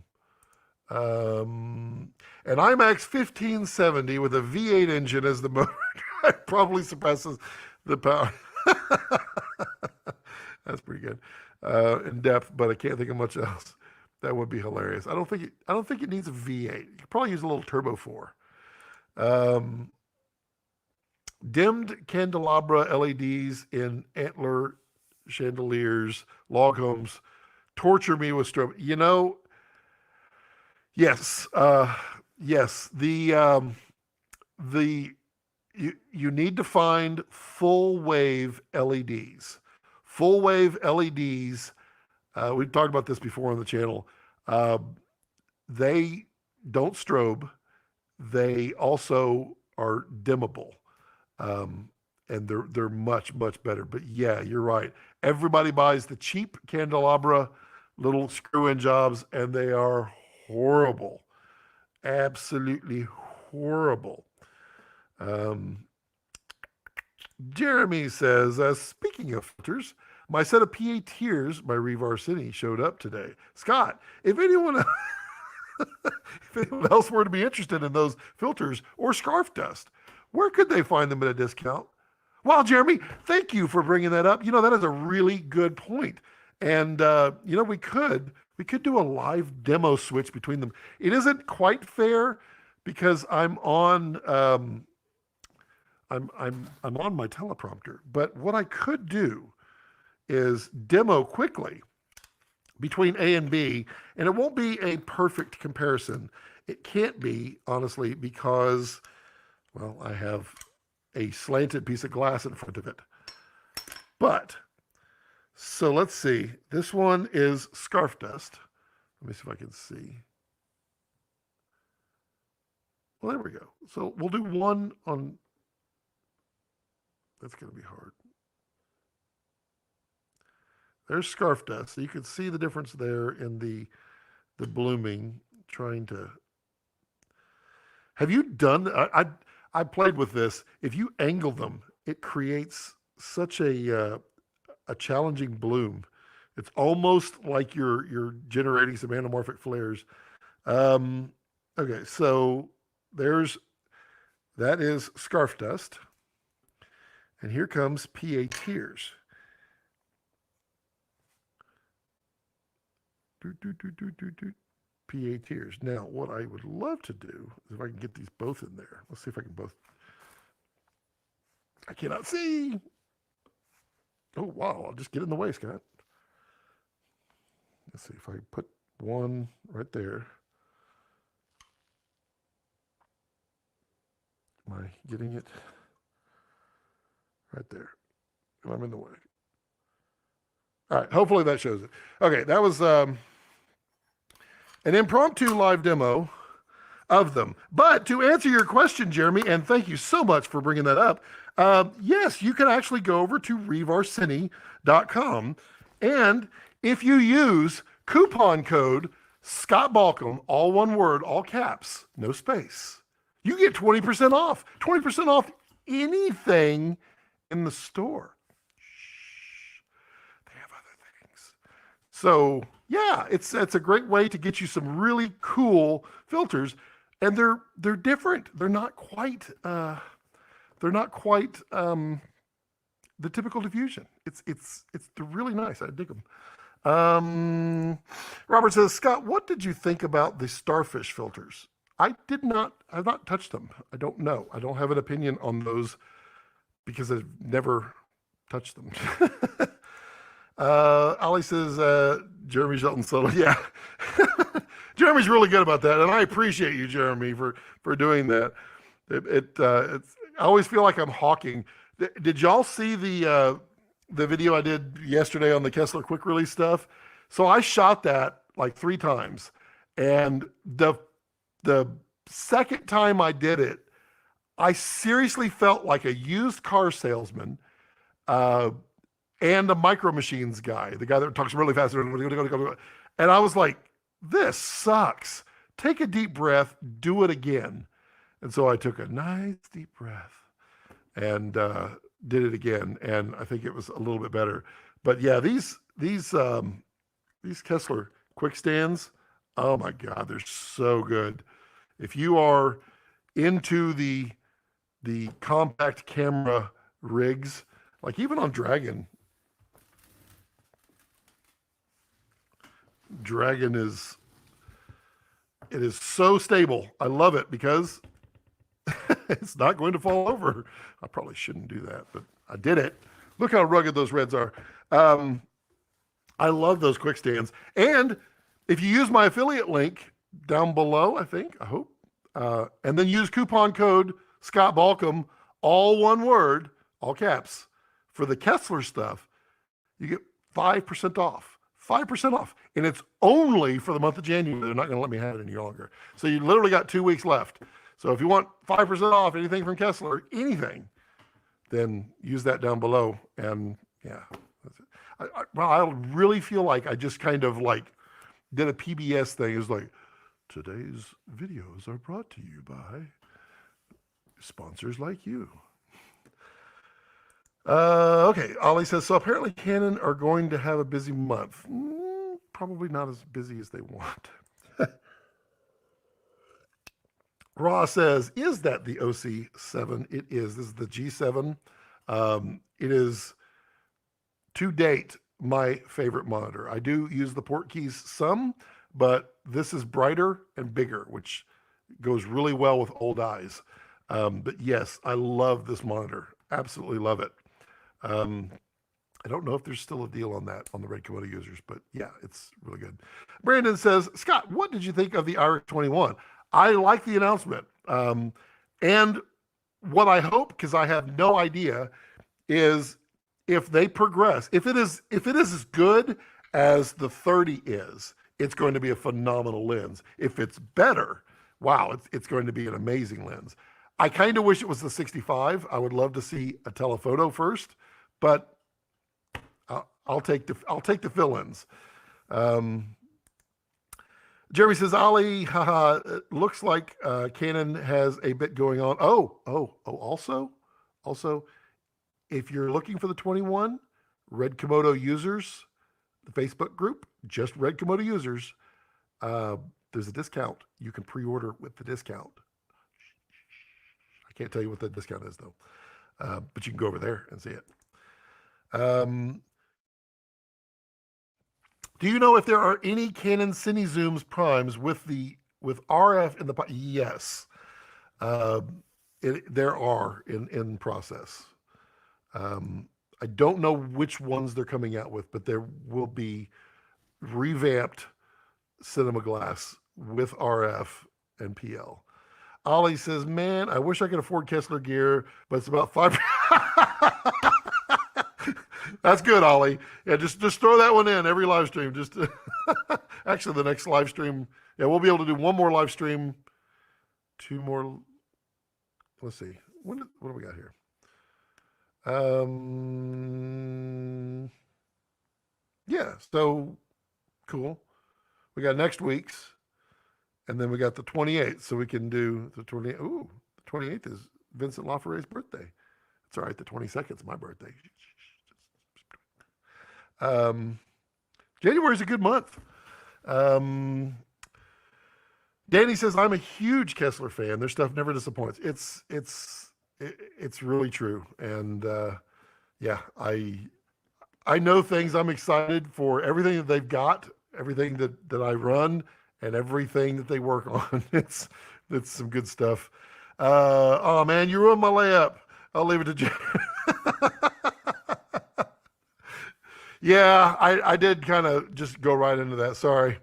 An IMAX 1570 with a V8 engine as the motor probably surpasses the power. That's pretty good. In depth, but I can't think of much else. That would be hilarious. I don't think it needs a V8. You could probably use a little turbo 4. Dimmed candelabra LEDs in antler chandeliers, log homes torture me with strobe. Yes, yes. You need to find full wave LEDs. Full wave LEDs. We've talked about this before on the channel. They don't strobe. They also are dimmable, and they're much better. But yeah, you're right. Everybody buys the cheap candelabra little screw-in jobs, and they are horrible, absolutely horrible. Jeremy says, speaking of filters, my set of PA tiers by Revar City showed up today. Scott, if anyone else were to be interested in those filters or scarf dust, where could they find them at a discount? Well, Jeremy, thank you for bringing that up. That is a really good point. And, we could do a live demo switch between them. It isn't quite fair because I'm on I'm on my teleprompter. But what I could do is demo quickly between A and B, and it won't be a perfect comparison. It can't be, honestly, because, well, I have a slanted piece of glass in front of it. But, so let's see. This one is Scarf Dust. Let me see if I can see. Well, there we go. So we'll do one on, that's going to be hard. There's Scarf Dust. So you can see the difference there in the blooming, trying to, have you done, I played with this. If you angle them, it creates such a challenging bloom. It's almost like you're generating some anamorphic flares. Okay, so that is Scarf Dust. And here comes PA Tears. PA Tears. Now, what I would love to do is if I can get these both in there. Let's see if I can both. I cannot see. Oh, wow. I'll just get in the way, Scott. Let's see if I put one right there. Am I getting it? Right there. And I'm in the way. All right. Hopefully that shows it. Okay. That was an impromptu live demo of them. But to answer your question, Jeremy, and thank you so much for bringing that up. Yes, you can actually go over to revarcine.com. And if you use coupon code Scott Balcom, all one word, all caps, no space, you get 20% off. 20% off anything in the store. Shh. They have other things. So yeah, it's a great way to get you some really cool filters, and they're different. They're not quite the typical diffusion. They're really nice. I dig them. Robert says, Scott, what did you think about the Starfish filters? I've not touched them. I don't know. I don't have an opinion on those because I've never touched them. Ali says, Jeremy Shelton Subtle. Yeah. Jeremy's really good about that. And I appreciate you, Jeremy, for doing that. I always feel like I'm hawking. Did y'all see the video I did yesterday on the Kessler quick release stuff? So I shot that like 3 times. And the second time I did it, I seriously felt like a used car salesman and a Micro Machines guy, the guy that talks really fast. And I was like, this sucks. Take a deep breath, do it again. And so I took a nice deep breath and did it again. And I think it was a little bit better. But yeah, these Kessler quick stands, oh my God, they're so good. If you are into the compact camera rigs, like even on Dragon it is so stable. I love it because it's not going to fall over. I probably shouldn't do that, but I did it. Look how rugged those reds are. I love those quick stands. And if you use my affiliate link down below, I hope, and then use coupon code Scott Balcom, all one word, all caps, for the Kessler stuff, you get 5% off. 5% off. And it's only for the month of January. They're not going to let me have it any longer. So you literally got 2 weeks left. So if you want 5% off anything from Kessler, anything, then use that down below. And yeah, that's it. I really feel like I just kind of like did a PBS thing. It's like, today's videos are brought to you by sponsors like you. Okay, Ollie says, so apparently Canon are going to have a busy month. Probably not as busy as they want. Raw says, is that the OC7? It is. This is the G7. It is, to date, my favorite monitor. I do use the port keys some, but this is brighter and bigger, which goes really well with old eyes. But yes, I love this monitor. Absolutely love it. I don't know if there's still a deal on that on the Red Komodo users, but yeah, it's really good. Brandon says, Scott, what did you think of the RX21? I like the announcement. And what I hope, because I have no idea, is if they progress, if it is as good as the 30 is, it's going to be a phenomenal lens. If it's better, wow, it's going to be an amazing lens. I kind of wish it was the 65. I would love to see a telephoto first, but I'll take the fill-ins. Jeremy says, Ali, haha, it looks like Canon has a bit going on. Also, if you're looking for the 21, Red Komodo users, the Facebook group, just Red Komodo users, there's a discount. You can pre-order with the discount. I can't tell you what the discount is, though, but you can go over there and see it. Do you know if there are any Canon Cine Zooms primes with RF in the? Yes, there are in process. I don't know which ones they're coming out with, but there will be revamped cinema glass with RF and PL. Ollie says, "Man, I wish I could afford Kessler gear, but it's about 5." That's good, Ollie. Yeah, just throw that one in every live stream. Just actually, the next live stream, yeah, we'll be able to do one more live stream, two more. Let's see, what do we got here? Yeah, so cool. We got next week's, and then we got the 28th, so we can do the 28th. Ooh, the 28th is Vincent Laforet's birthday. It's all right. The 22nd is my birthday. January is a good month. Danny says, I'm a huge Kessler fan. Their stuff never disappoints. It's really true. And yeah, I know things. I'm excited for everything that they've got, everything that I run, and everything that they work on. It's some good stuff. Oh man, you ruined my layup. I'll leave it to Jay. Yeah, I did kind of just go right into that. Sorry.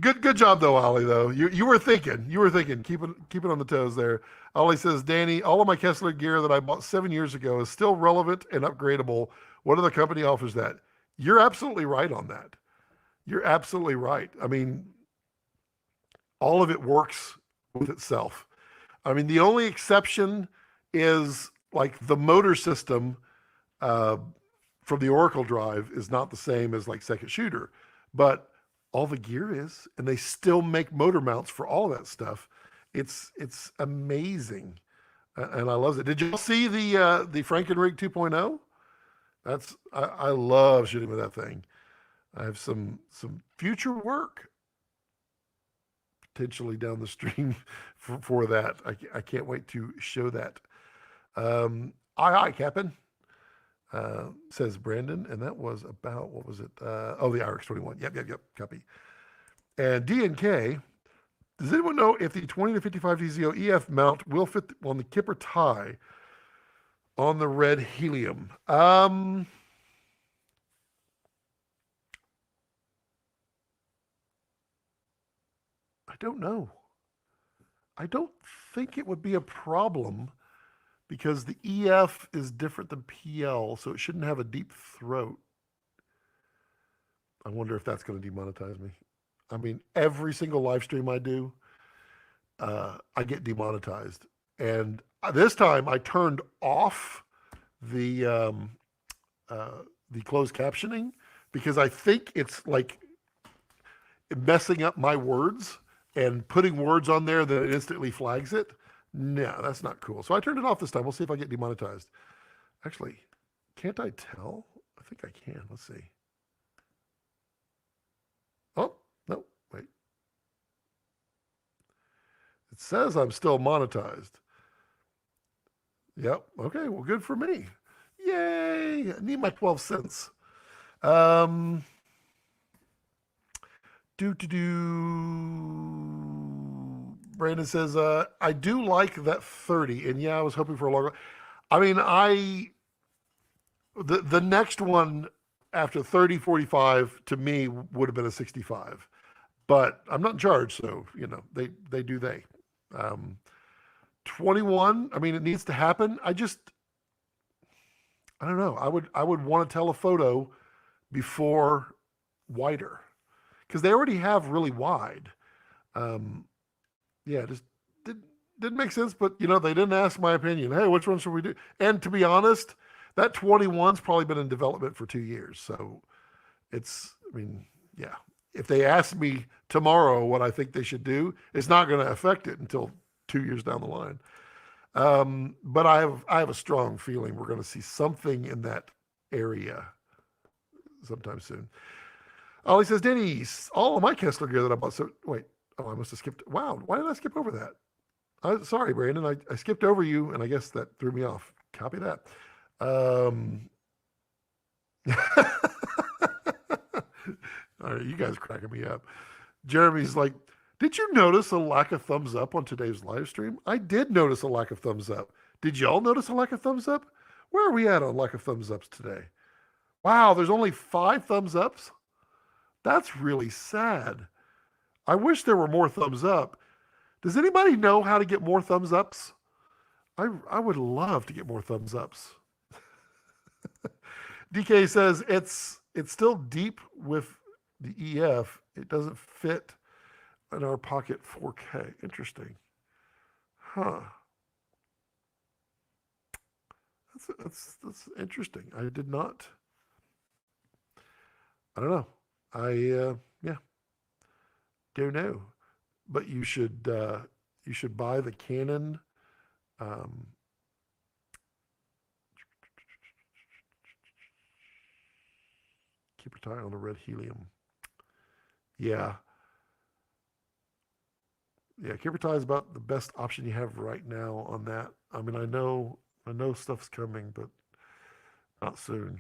Good job though, Ollie. Though you were thinking, keep it on the toes there. Ollie says, Danny, all of my Kessler gear that I bought 7 years ago is still relevant and upgradable. What other company offers that? You're absolutely right on that. You're absolutely right. I mean, all of it works with itself. I mean, the only exception is like the motor system from the Oracle drive is not the same as like second shooter, but all the gear is, and they still make motor mounts for all that stuff. It's amazing, and I love it. Did you see the Frankenrig 2.0? I love shooting with that thing. I have some future work potentially down the stream for that. I can't wait to show that. Aye, Captain. Says Brandon, and that was about, what was it? The RX-21. Yep, copy. And D&K, does anyone know if the 20 to 55 DZO EF mount will fit on the Kipper tie on the red helium? I don't know. I don't think it would be a problem, because the EF is different than PL, so it shouldn't have a deep throat. I wonder if that's going to demonetize me. I mean, every single live stream I do, I get demonetized. And this time I turned off the closed captioning, because I think it's like messing up my words and putting words on there that it instantly flags it. No, that's not cool. So I turned it off this time. We'll see if I get demonetized. Actually, can't I tell? I think I can. Let's see. Oh, no, wait. It says I'm still monetized. Yep. Okay, well, good for me. Yay. I need my 12 cents. Brandon says, I do like that 30, and yeah, I was hoping for a longer. I mean, the next one after 30, 45 to me would have been a 65, but I'm not in charge, so they do they. 21, I mean, it needs to happen. I don't know. I would want to tell a photo before wider because they already have really wide. Um, yeah, just did, didn't make sense. But they didn't ask my opinion. Hey, which one should we do? And to be honest, that 21's probably been in development for 2 years. So I mean, yeah. If they ask me tomorrow what I think they should do, it's not going to affect it until 2 years down the line. But I have a strong feeling we're going to see something in that area sometime soon. Ollie says, Denny's, all of my Kessler gear that I bought. So wait, I must have skipped. Wow, why did I skip over that? Sorry, Brandon. I skipped over you, and I guess that threw me off. Copy that. Um, all right, you guys are cracking me up. Jeremy's like, did you notice a lack of thumbs up on today's live stream? I did notice a lack of thumbs up. Did y'all notice a lack of thumbs up? Where are we at on lack of thumbs ups today? Wow, there's only 5 thumbs ups? That's really sad. I wish there were more thumbs up. Does anybody know how to get more thumbs ups? I would love to get more thumbs ups. DK says it's still deep with the EF. It doesn't fit in our pocket 4K. Interesting. Huh. That's interesting. I did not. I don't know. Yeah, don't know. But you should buy the Canon. Keep your eye on the red helium. Yeah. Yeah, keep your eye is about the best option you have right now on that. I mean, I know stuff's coming, but not soon.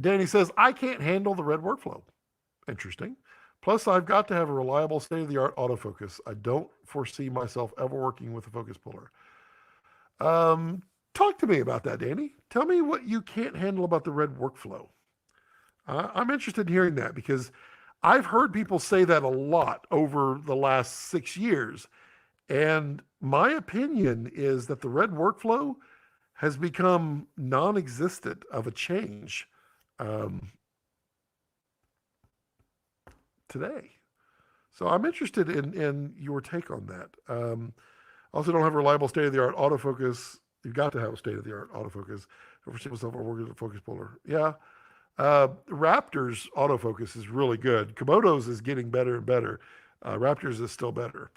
Danny says, I can't handle the red workflow. Interesting. Plus, I've got to have a reliable state-of-the-art autofocus. I don't foresee myself ever working with a focus puller. Talk to me about that, Danny. Tell me what you can't handle about the red workflow. I'm interested in hearing that because I've heard people say that a lot over the last 6 years. And my opinion is that the red workflow has become non-existent of a change today. So I'm interested in your take on that. Also don't have a reliable state-of-the-art autofocus. You've got to have a state-of-the-art autofocus. For myself, I work as a focus puller. Yeah. Raptor's autofocus is really good. Komodo's is getting better and better. Raptor's is still better.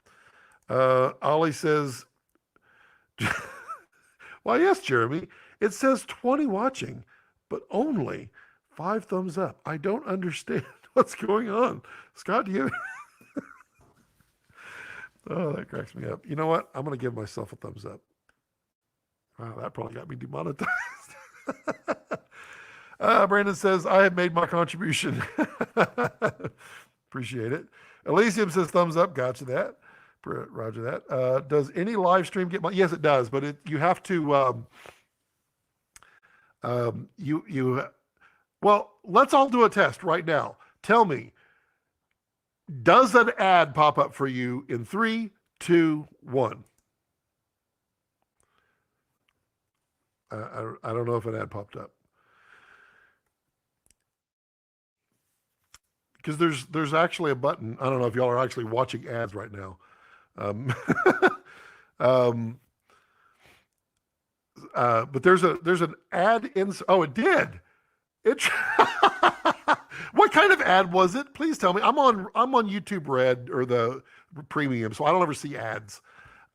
Ollie says, well, yes, Jeremy. It says 20 watching, but only 5 thumbs up. I don't understand what's going on. Scott, do you? Oh, that cracks me up. You know what? I'm going to give myself a thumbs up. Wow, that probably got me demonetized. Brandon says, I have made my contribution. Appreciate it. Elysium says, thumbs up. Gotcha that. Roger that. Does any live stream get money? Yes, it does, but you have to. Well, let's all do a test right now. Tell me, does an ad pop up for you in 3, 2, 1? I don't know if an ad popped up. Because there's actually a button. I don't know if y'all are actually watching ads right now. But there's an ad in. Oh, it did. It. What kind of ad was it? Please tell me. I'm on YouTube Red or the premium, so I don't ever see ads.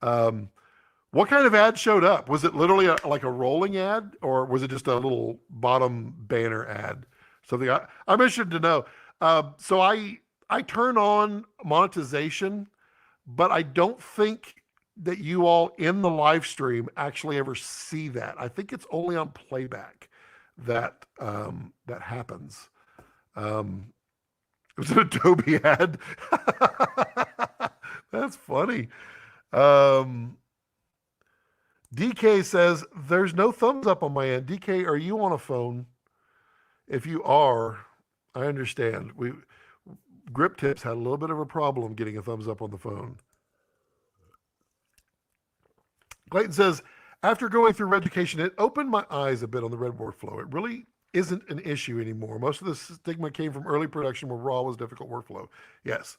What kind of ad showed up? Was it literally like a rolling ad, or was it just a little bottom banner ad? Something I'm interested to know. So I turn on monetization, but I don't think that you all in the live stream actually ever see that. I think it's only on playback that that happens. It was an Adobe ad. That's funny. DK says, there's no thumbs up on my end. DK, are you on a phone? If you are, I understand. Grip Tips had a little bit of a problem getting a thumbs up on the phone. Clayton says, After going through Reducation, it opened my eyes a bit on the red workflow. It really isn't an issue anymore. Most of the stigma came from early production where raw was difficult workflow. Yes.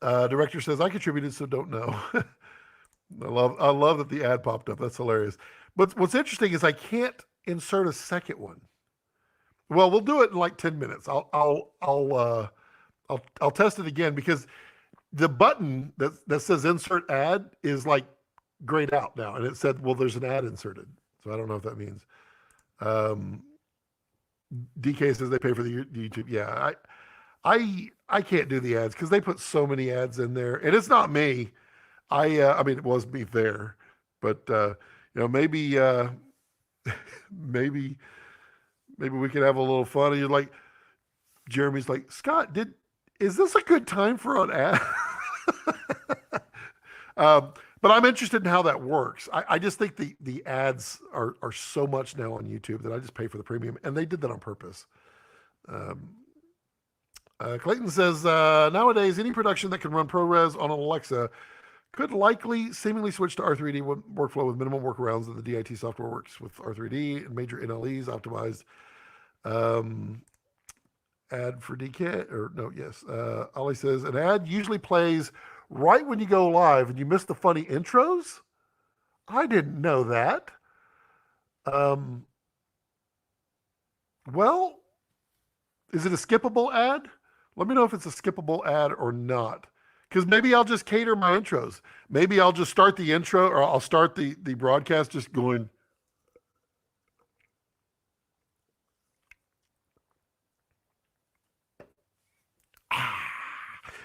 Director says, I contributed, so don't know. I love that the ad popped up. That's hilarious. But what's interesting is I can't insert a second one. Well, we'll do it in like 10 minutes. I'll test it again because the button that says insert ad is like grayed out now, and it said, well, there's an ad inserted. So I don't know if that means. DK says they pay for the YouTube. Yeah, I can't do the ads because they put so many ads in there, and it's not me. I mean, it was me there, but maybe maybe we could have a little fun. And you're like, Jeremy's like, Scott, is this a good time for an ad? But I'm interested in how that works. I just think the ads are so much now on YouTube that I just pay for the premium, and they did that on purpose. Clayton says, nowadays, any production that can run ProRes on an Alexa could likely seemingly switch to R3D workflow with minimum workarounds that the DIT software works with R3D and major NLEs optimized. Ad for DK, or no, yes. Ollie says, an ad usually plays right when you go live and you miss the funny intros? I didn't know that. Well, is it a skippable ad? Let me know if it's a skippable ad or not. Because maybe I'll just cater my intros. Maybe I'll just start the intro, or I'll start the broadcast just going.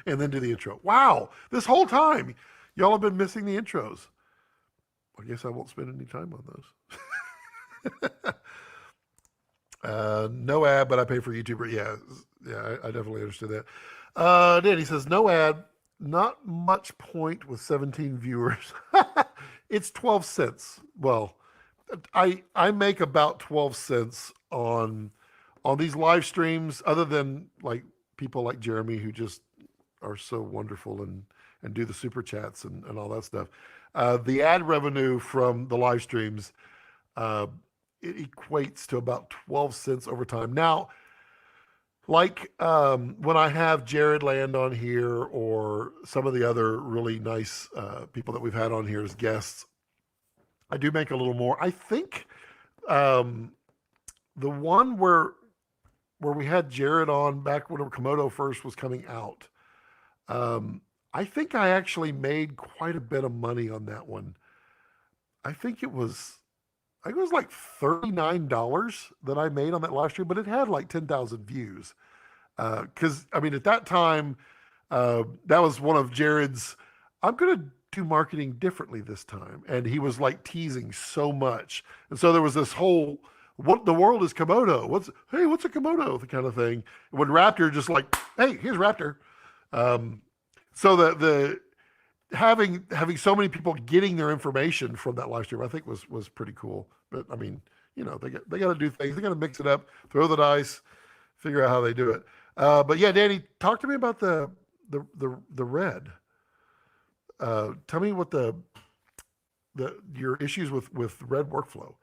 And then do the intro. Wow, this whole time, y'all have been missing the intros. I guess I won't spend any time on those. No ad, but I pay for YouTuber. Yeah, I definitely understood that. Danny says, no ad, not much point with 17 viewers. It's 12 cents. Well, I make about 12 cents on these live streams, other than like people like Jeremy who just are so wonderful and do the super chats and all that stuff. The ad revenue from the live streams, it equates to about 12 cents over time. Now, like when I have Jared land on here, or some of the other really nice people that we've had on here as guests, I do make a little more. I think the one where we had Jared on back when Komodo first was coming out, I think I actually made quite a bit of money on that one. I think it was like $39 that I made on that live stream, but it had like 10,000 views. Because I mean, at that time, that was one of Jared's, I'm going to do marketing differently this time. And he was like teasing so much. And so there was this whole, what the world is Komodo? What's a Komodo? The kind of thing. When Raptor just like, hey, here's Raptor. So the having so many people getting their information from that live stream, I think was pretty cool. But I mean, they got to do things. They got to mix it up, throw the dice, figure out how they do it. But yeah, Danny, talk to me about the red. Tell me what your issues with red workflow.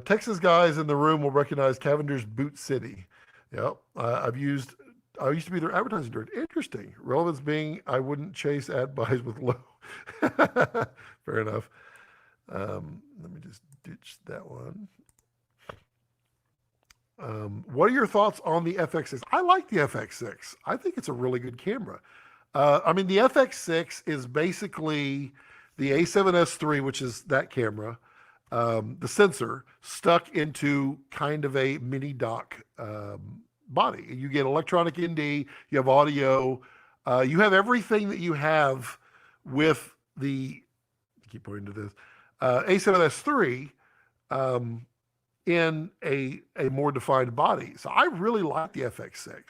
Texas guys in the room will recognize Cavender's Boot City. Yep, I used to be their advertising director. Interesting. Relevance being, I wouldn't chase ad buys with low. Fair enough. Let me just ditch that one. What are your thoughts on the FX6? I like the FX6. I think it's a really good camera. I mean, the FX6 is basically the A7S III, which is that camera, the sensor stuck into kind of a mini dock body. You get electronic ND, you have audio, you have everything that you have with the, I keep pointing to this, A7S III in a more defined body. So I really like the FX6.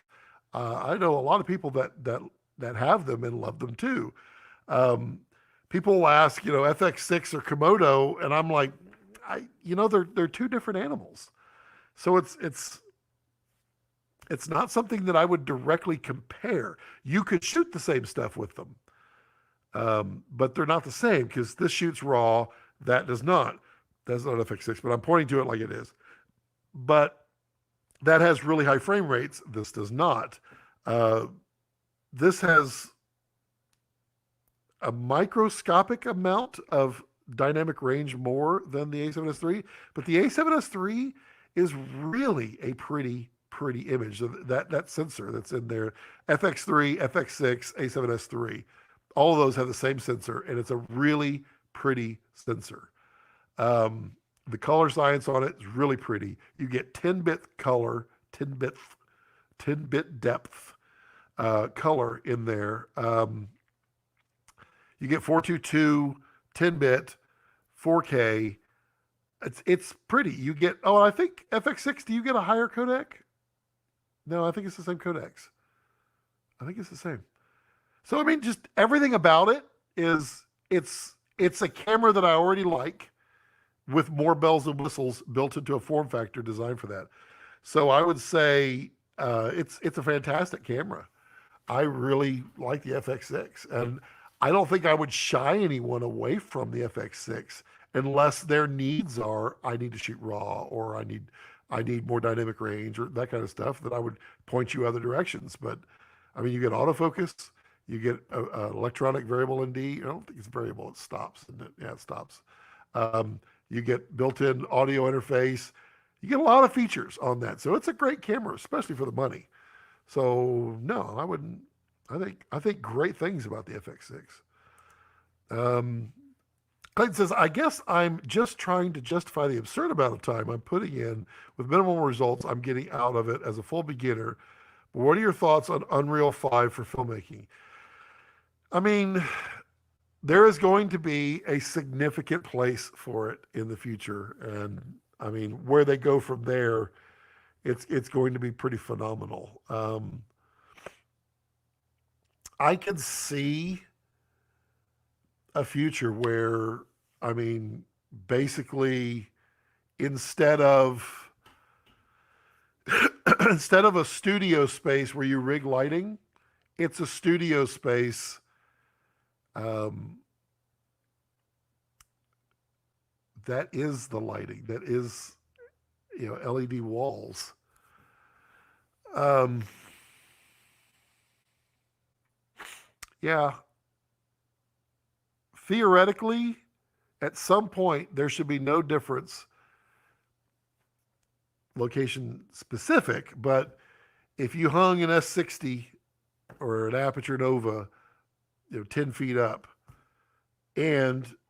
I know a lot of people that have them and love them too. People will ask, FX6 or Komodo, and I'm like, they're two different animals. So it's not something that I would directly compare. You could shoot the same stuff with them, but they're not the same because this shoots raw. That does not. That's not FX6, but I'm pointing to it like it is. But that has really high frame rates. This does not. Uh, this has a microscopic amount of dynamic range more than the A7S III, but the A7S III is really a pretty image. So that sensor that's in there, FX3, FX6, A7S III, all of those have the same sensor, and it's a really pretty sensor. The color science on it is really pretty. You get 10-bit color, 10-bit depth color in there. You get 422, 10-bit, 4K. It's pretty. You get, I think FX6, do you get a higher codec? No, I think it's the same codecs. I think it's the same. So, I mean, just everything about it is, it's a camera that I already like with more bells and whistles built into a form factor designed for that. So I would say it's a fantastic camera. I really like the FX6, and I don't think I would shy anyone away from the FX6 unless their needs are, I need to shoot raw, or I need more dynamic range, or that kind of stuff, that I would point you other directions. But I mean, you get autofocus, you get electronic variable ND. I don't think it's variable, it stops. Yeah, it stops. You get built-in audio interface. You get a lot of features on that. So it's a great camera, especially for the money. So no, I wouldn't. I think great things about the FX6. Clayton says, I guess I'm just trying to justify the absurd amount of time I'm putting in with minimal results I'm getting out of it as a full beginner. But what are your thoughts on Unreal 5 for filmmaking? I mean, there is going to be a significant place for it in the future. And I mean, where they go from there, it's going to be pretty phenomenal. I can see a future where, I mean, basically instead of a studio space where you rig lighting, it's a studio space that is the lighting, that is, LED walls. Yeah. Theoretically, at some point, there should be no difference location specific, but if you hung an S60 or an Aperture Nova, 10 feet up,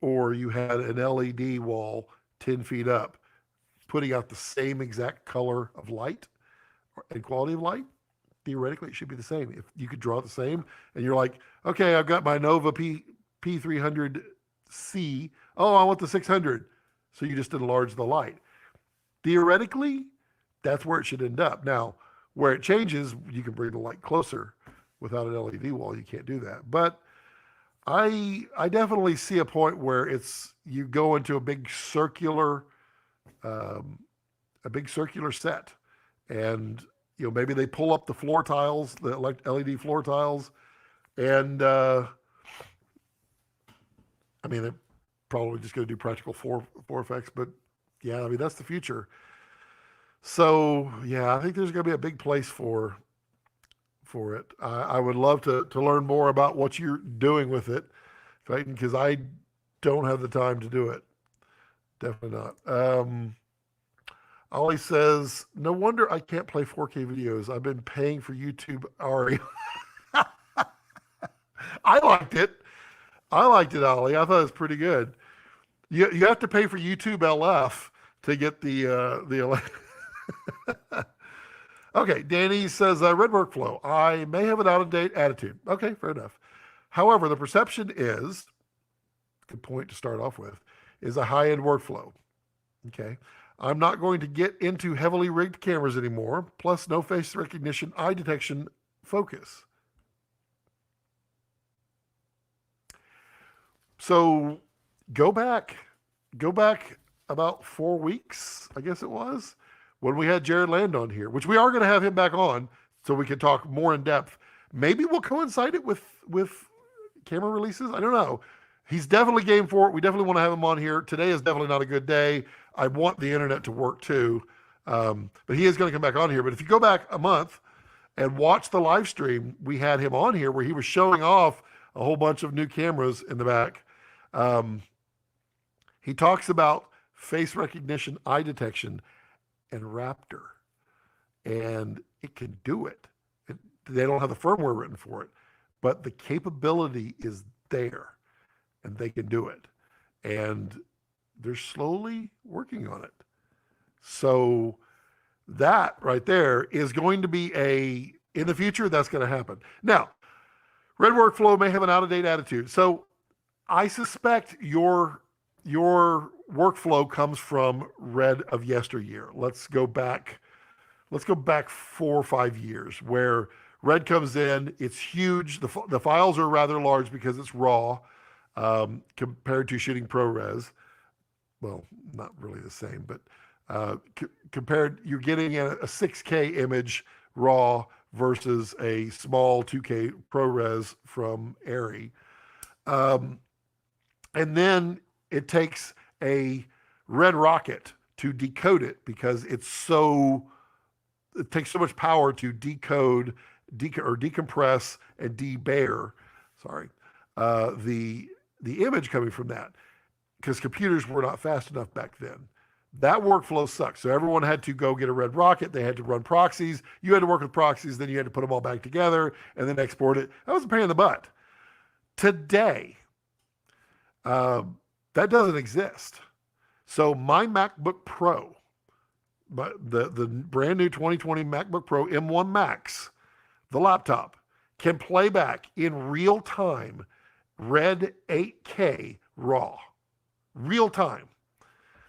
or you had an LED wall 10 feet up, putting out the same exact color of light and quality of light, theoretically it should be the same. If you could draw the same, and you're like, okay, I've got my Nova P300C. Oh, I want the 600. So you just enlarge the light. Theoretically, that's where it should end up. Now, where it changes, you can bring the light closer. Without an LED wall, you can't do that. But I definitely see a point where you go into a big circular set, and maybe they pull up the floor tiles, the LED floor tiles, and I mean, they're probably just going to do practical floor effects, but yeah, I mean, that's the future. So yeah, I think there's going to be a big place for it. I would love to learn more about what you're doing with it, Clayton, because I don't have the time to do it. Definitely not. Ollie says, no wonder I can't play 4K videos. I've been paying for YouTube Ari. I liked it, Ollie. I thought it was pretty good. You have to pay for YouTube LF to get the Okay, Danny says, red workflow. I may have an out-of-date attitude. Okay, fair enough. However, the perception is, good point to start off with, is a high-end workflow. Okay. I'm not going to get into heavily rigged cameras anymore, plus no face recognition, eye detection, focus. So go back about 4 weeks, I guess it was, when we had Jared Land on here, which we are going to have him back on so we can talk more in depth. Maybe we'll coincide it with camera releases. I don't know. he's definitely game for it. We definitely want to have him on here. Today is definitely not a good day. I want the internet to work too. But he is going to come back on here. But if you go back a month and watch the live stream, we had him on here where he was showing off a whole bunch of new cameras in the back. He talks about face recognition, eye detection, and Raptor. And it can do it. They don't have the firmware written for it, but the capability is there, and they can do it. And they're slowly working on it. So that right there is going to be in the future, that's going to happen. Now, Red Workflow may have an out-of-date attitude. So I suspect your workflow comes from Red of yesteryear. Let's go back 4 or 5 years where Red comes in. It's huge. The files are rather large because it's raw compared to shooting ProRes. Well, not really the same, but compared, you're getting a 6K image raw versus a small 2K ProRes from Arri. And then it takes a Red Rocket to decode it because it takes so much power to decode or decompress and debayer, the image coming from that, because computers were not fast enough back then. That workflow sucks. So everyone had to go get a Red Rocket. They had to run proxies. You had to work with proxies. Then you had to put them all back together and then export it. That was a pain in the butt. Today, that doesn't exist. So my MacBook Pro, but the brand new 2020 MacBook Pro M1 Max, the laptop, can play back in real time Red 8K RAW. Real time.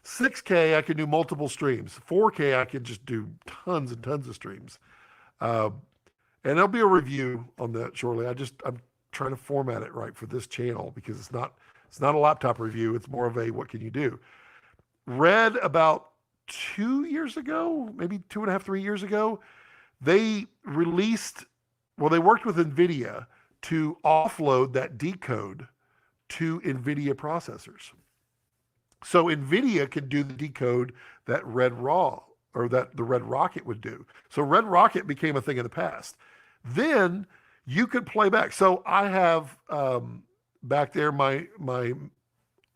6K, I can do multiple streams. 4K, I can just do tons and tons of streams. And there'll be a review on that shortly. I'm trying to format it right for this channel because it's not a laptop review. It's more of a what can you do. Red about 2 years ago, maybe 2.5, 3 years ago, they worked with NVIDIA to offload that decode to NVIDIA processors. So NVIDIA can do the decode that Red Raw or that the Red Rocket would do. So Red Rocket became a thing of the past. Then you could play back. So I have back there my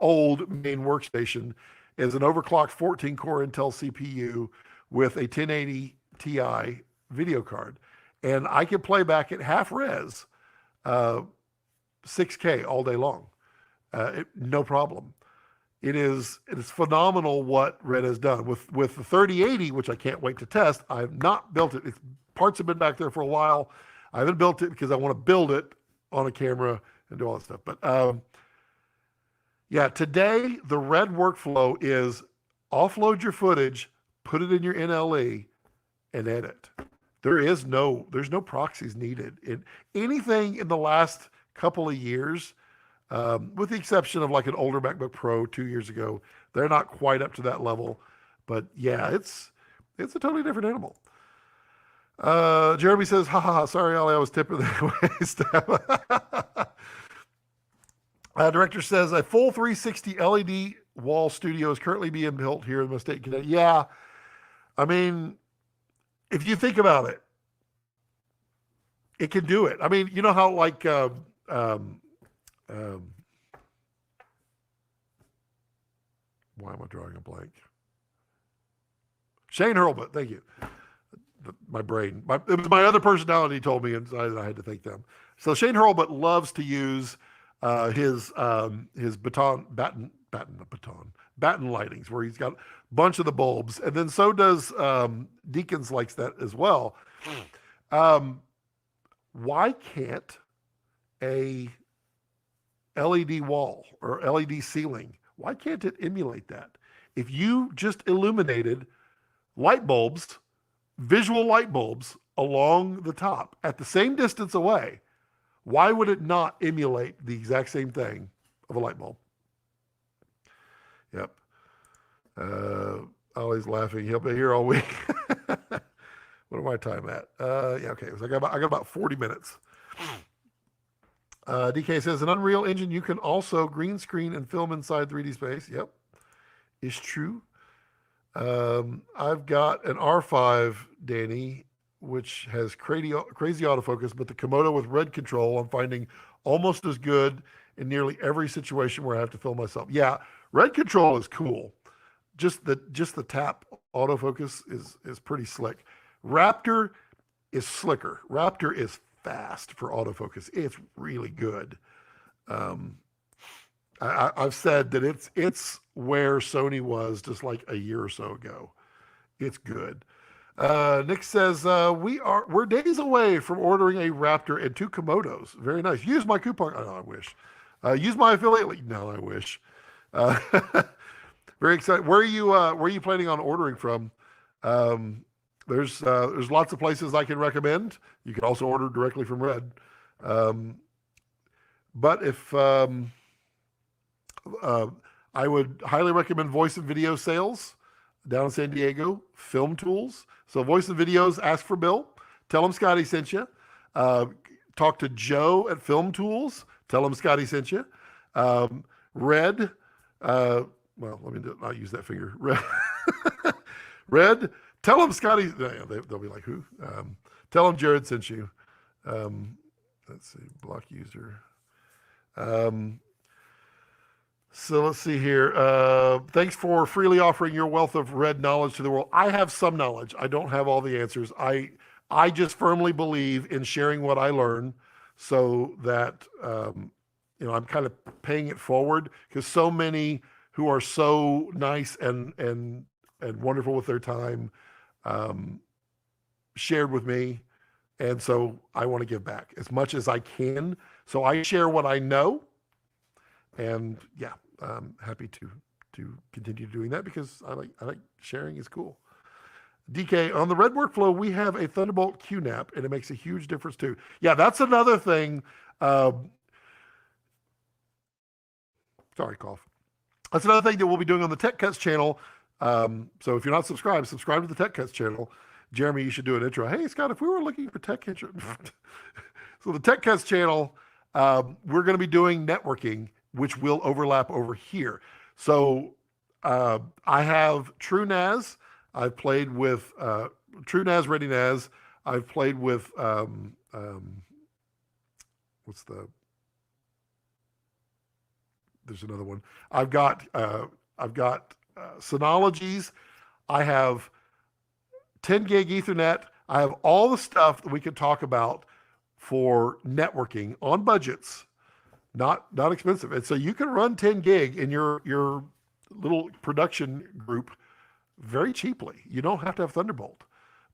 old main workstation is an overclocked 14-core Intel CPU with a 1080 Ti video card. And I can play back at half res 6K all day long. No problem. It is phenomenal what Red has done. With the 3080, which I can't wait to test, I have not built it. Parts have been back there for a while. I haven't built it because I want to build it on a camera and do all that stuff. But yeah, today the Red workflow is offload your footage, put it in your NLE, and edit. There's no proxies needed. Anything in the last couple of years, with the exception of like an older MacBook Pro 2 years ago, they're not quite up to that level. But yeah, it's a totally different animal. Jeremy says, haha, sorry, Ollie, I was tipping that way. Director says, a full 360 LED wall studio is currently being built here in the state of Connecticut. Yeah, I mean, if you think about it, it can do it. I mean, you know how like why am I drawing a blank? Shane Hurlbut, thank you. My brain, it was my other personality told me, and I had to thank them. So Shane Hurlbut loves to use his batten lightings, where he's got a bunch of the bulbs, and then so does Deacons likes that as well. Why can't a LED wall or LED ceiling, why can't it emulate that? If you just illuminated light bulbs, visual light bulbs along the top at the same distance away, why would it not emulate the exact same thing of a light bulb? Yep. Ollie's laughing. He'll be here all week. What am I time at? Yeah, okay. So I got about 40 minutes. DK says an Unreal Engine, you can also green screen and film inside 3D space. Yep, is true. I've got an R5, Danny, which has crazy autofocus, but the Komodo with red control I'm finding almost as good in nearly every situation where I have to film myself. Yeah, red control is cool. Just the tap autofocus is pretty slick. Raptor is slicker. Raptor is fast for autofocus. It's really good. Um, I've said that it's where Sony was just like a year or so ago. It's good. Nick says we're days away from ordering a Raptor and two Komodos. Very nice. Use my coupon. Oh, I wish. Use my affiliate link. No, I wish. Uh, very excited. Where are you planning on ordering from? Um, there's lots of places I can recommend. You can also order directly from Red. Um, but if uh, I would highly recommend voice and video sales down in San Diego, Film Tools. So voice and videos, ask for Bill. Tell him Scotty sent you. Uh, Talk to Joe at Film Tools. Tell him Scotty sent you. Red, well, let me not use that finger. Red, Red, tell him Scotty. They'll be like, who? Tell him Jared sent you. Let's see, block user. So let's see here. Thanks for freely offering your wealth of red knowledge to the world. I have some knowledge. I don't have all the answers. I just firmly believe in sharing what I learn so that I'm kind of paying it forward, because so many who are so nice and wonderful with their time shared with me. And so I want to give back as much as I can. So I share what I know. And yeah, I'm happy to continue doing that because I like sharing is cool. DK, on the Red workflow, we have a Thunderbolt QNAP, and it makes a huge difference too. Yeah, that's another thing. Sorry, cough. That's another thing that we'll be doing on the Tech Cuts channel. So if you're not subscribed, subscribe to the Tech Cuts channel. Jeremy, you should do an intro. Hey, Scott, if we were looking for tech intro. So the Tech Cuts channel, we're going to be doing networking, which will overlap over here. So I have TrueNAS. I've played with TrueNAS, ReadyNAS. I've played with there's another one. I've got Synologies. I have 10 gig Ethernet. I have all the stuff that we could talk about for networking on budgets. Not expensive. And so you can run 10 gig in your little production group very cheaply. You don't have to have Thunderbolt,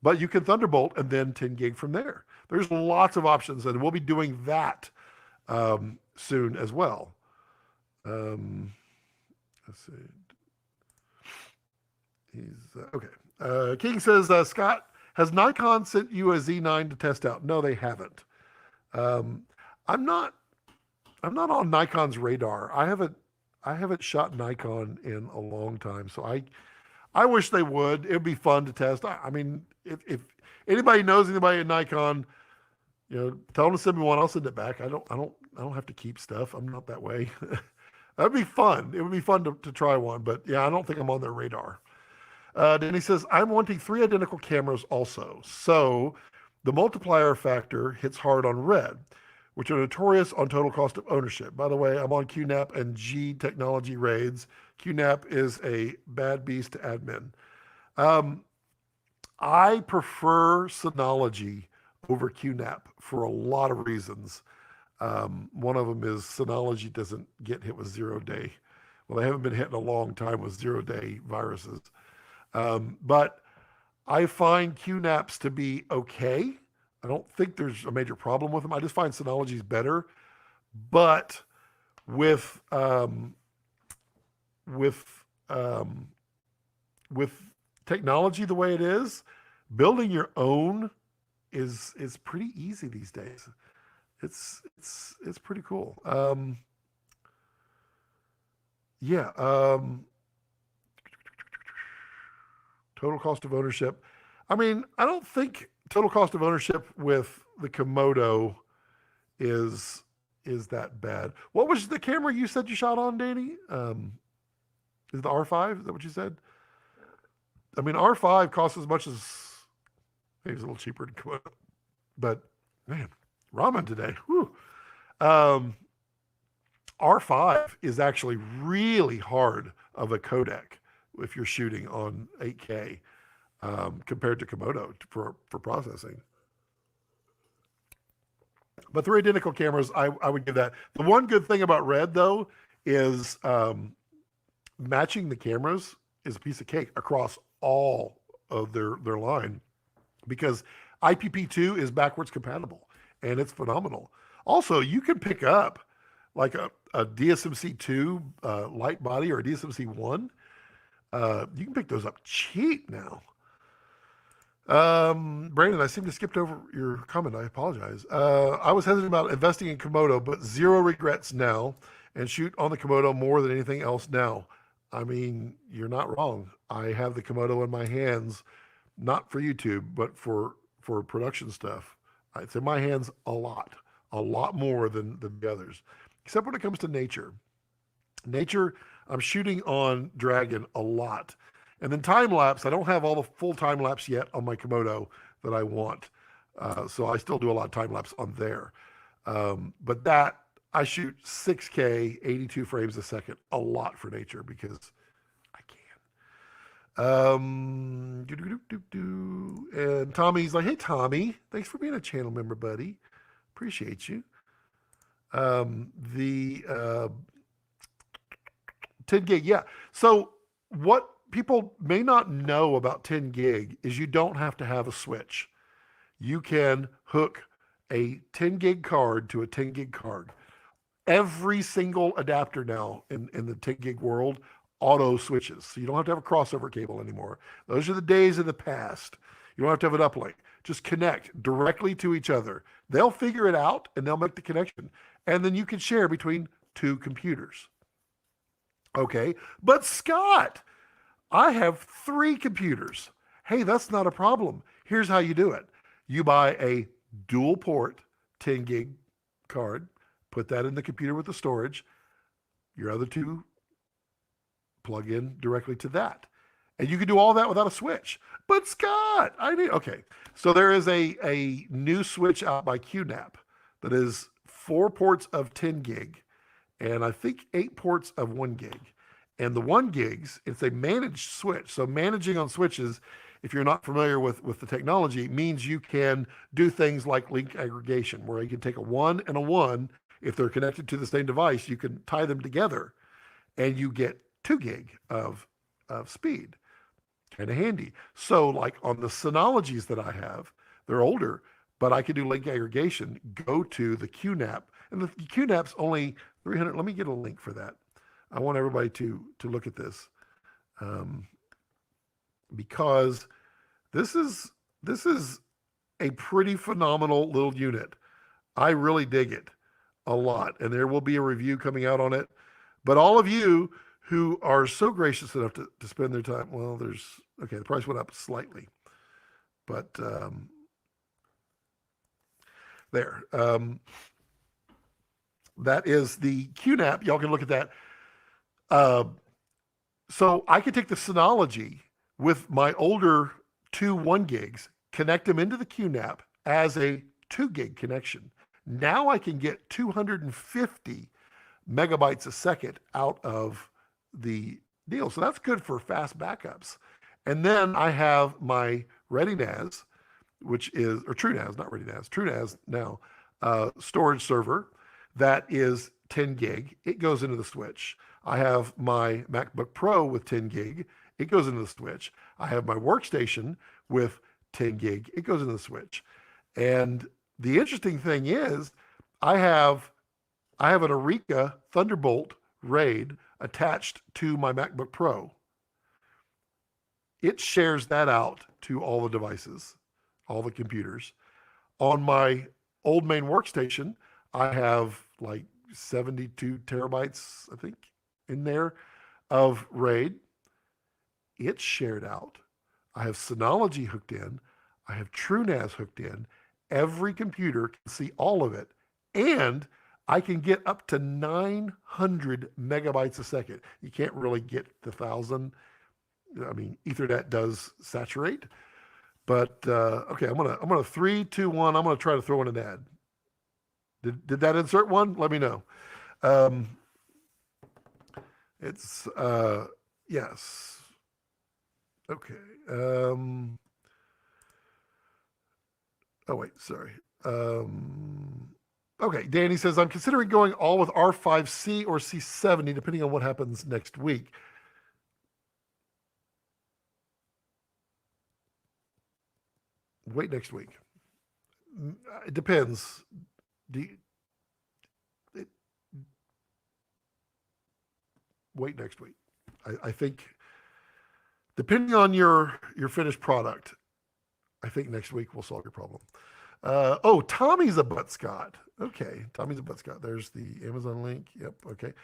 but you can Thunderbolt and then 10 gig from there. There's lots of options, and we'll be doing that soon as well. Let's see. He's okay. King says, Scott, has Nikon sent you a Z9 to test out? No, they haven't. I'm not on Nikon's radar. I haven't shot Nikon in a long time, so I wish they would. It'd be fun to test. I mean, if anybody knows anybody at Nikon, tell them to send me one. I'll send it back. I don't have to keep stuff. I'm not that way. That'd be fun. It would be fun to try one, but yeah, I don't think I'm on their radar. Then he says, I'm wanting 3 identical cameras also. So the multiplier factor hits hard on Red, which are notorious on total cost of ownership. By the way, I'm on QNAP and G technology raids. QNAP is a bad beast to admin. I prefer Synology over QNAP for a lot of reasons. One of them is Synology doesn't get hit with 0-day. Well, they haven't been hit in a long time with 0-day viruses. But I find QNAPs to be okay. I don't think there's a major problem with them. I just find Synology's better. But with technology the way it is, building your own is pretty easy these days. It's pretty cool. Yeah. Total cost of ownership. I mean, I don't think total cost of ownership with the Komodo is is that bad. What was the camera you said you shot on, Danny? Is the R5? Is that what you said? I mean, R5 costs as much as, maybe it's a little cheaper to come up, but man, ramen today. Whew. R5 is actually really hard of a codec if you're shooting on 8K compared to Komodo for processing. But they're identical cameras. I would give that. The one good thing about Red, though, is matching the cameras is a piece of cake across all of their line, because IPP2 is backwards compatible, and it's phenomenal. Also, you can pick up like a DSMC2 light body or a DSMC1. You can pick those up cheap now. Brandon, I seem to skipped over your comment. I apologize. I was hesitant about investing in Komodo, but zero regrets now, and shoot on the Komodo more than anything else now. I mean, you're not wrong. I have the Komodo in my hands, not for YouTube, but for production stuff. It's in my hands a lot more than the others, except when it comes to nature. Nature, I'm shooting on Dragon a lot. And then time lapse, I don't have all the full time lapse yet on my Komodo that I want. So I still do a lot of time lapse on there. But that, I shoot 6K, 82 frames a second, a lot for nature because I can. And Tommy's like, hey, Tommy, thanks for being a channel member, buddy. Appreciate you. The 10 gig, yeah. So what people may not know about 10 gig is you don't have to have a switch. You can hook a 10 gig card to a 10 gig card. Every single adapter now in the 10 gig world auto switches. So you don't have to have a crossover cable anymore. Those are the days of the past. You don't have to have an uplink. Just connect directly to each other. They'll figure it out and they'll make the connection. And then you can share between two computers. Okay, but Scott, I have 3 computers. Hey, that's not a problem. Here's how you do it. You buy a dual port 10 gig card, put that in the computer with the storage. Your other 2 plug in directly to that. And you can do all that without a switch. But Scott, okay. So there is a new switch out by QNAP that is 4 ports of 10 gig and I think 8 ports of 1 gig. And the 1 gigs, it's a managed switch. So managing on switches, if you're not familiar with the technology, means you can do things like link aggregation, where you can take a 1 and a 1. If they're connected to the same device, you can tie them together and you get 2 gig of speed. Kind of handy. So like on the Synologies that I have, they're older, but I can do link aggregation, go to the QNAP, and the QNAP's only 300. Let me get a link for that. I want everybody to look at this because this is a pretty phenomenal little unit. I really dig it a lot, and there will be a review coming out on it. But all of you who are so gracious enough to spend their time, well, the price went up slightly, but there. That is the QNAP. Y'all can look at that. So I could take the Synology with my older 2 1 gigs, connect them into the QNAP as a 2 gig connection. Now I can get 250 megabytes a second out of the deal. So that's good for fast backups. And then I have my ReadyNAS, which is, or TrueNAS, not ReadyNAS, TrueNAS now, storage server that is 10 gig. It goes into the switch. I have my MacBook Pro with 10 gig. It goes into the switch. I have my workstation with 10 gig. It goes into the switch. And the interesting thing is I have an Eureka Thunderbolt RAID attached to my MacBook Pro. It shares that out to all the devices, all the computers. On my old main workstation, I have like 72 terabytes, I think, in there of RAID. It's shared out. I have Synology hooked in. I have TrueNAS hooked in. Every computer can see all of it. And I can get up to 900 megabytes a second. You can't really get the 1,000. I mean, Ethernet does saturate, but okay. I'm gonna 3, 2, 1. I'm gonna try to throw in an ad. Did that insert one? Let me know. Um, it's yes. Okay. Oh wait, sorry. Okay, Danny says I'm considering going all with R5C or C70 depending on what happens next week. Wait next week. It depends. Do you, it, wait next week. I think depending on your finished product, I think next week will solve your problem. Oh, Tommy's a buttscott. Okay, Tommy's a buttscott. There's the Amazon link. Yep. Okay.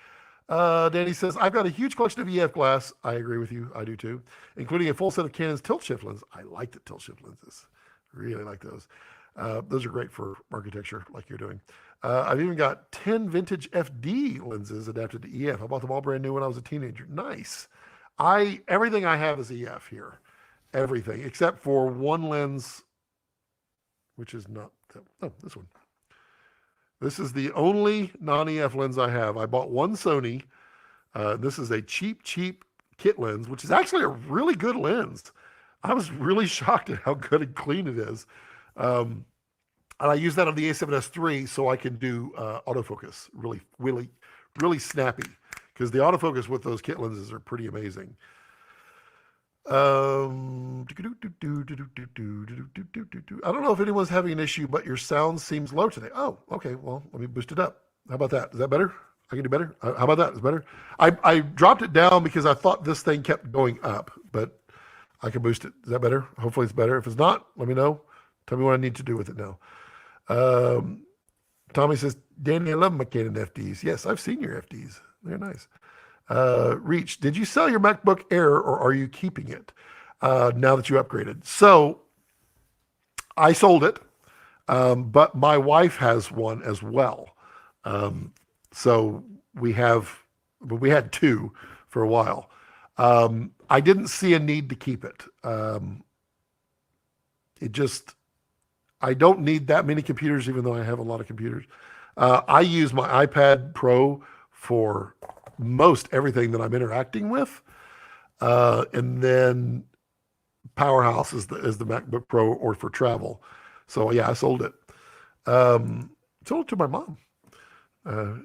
Danny says, I've got a huge collection of EF glass. I agree with you. I do too, including a full set of Canon's tilt shift lenses. I like the tilt shift lenses. Really like those. Those are great for architecture like you're doing. I've even got 10 vintage FD lenses adapted to EF. I bought them all brand new when I was a teenager. Nice. Everything I have is EF here. Everything except for one lens, which is not, this one. This is the only non-EF lens I have. I bought one Sony. This is a cheap kit lens, which is actually a really good lens. I was really shocked at how good and clean it is. And I use that on the A7S III so I can do autofocus really snappy, because the autofocus with those kit lenses are pretty amazing. I don't know if anyone's having an issue, but your sound seems low today. Oh, okay. Well, let me boost it up. How about that? Is that better? I can do better. How about that? Is it better? I dropped it down because I thought this thing kept going up, but I can boost it. Is that better? Hopefully it's better. If it's not, let me know. Tell me what I need to do with it now. Tommy says, Danny, I love my Canon FDs. Yes, I've seen your FDs. They're nice. Reach, did you sell your MacBook Air or are you keeping it now that you upgraded? So I sold it, but my wife has one as well. So we had two for a while. I didn't see a need to keep it. I don't need that many computers, even though I have a lot of computers. I use my iPad Pro for most everything that I'm interacting with. And then Powerhouse is the MacBook Pro or for travel. So yeah, I sold it. Sold it to my mom.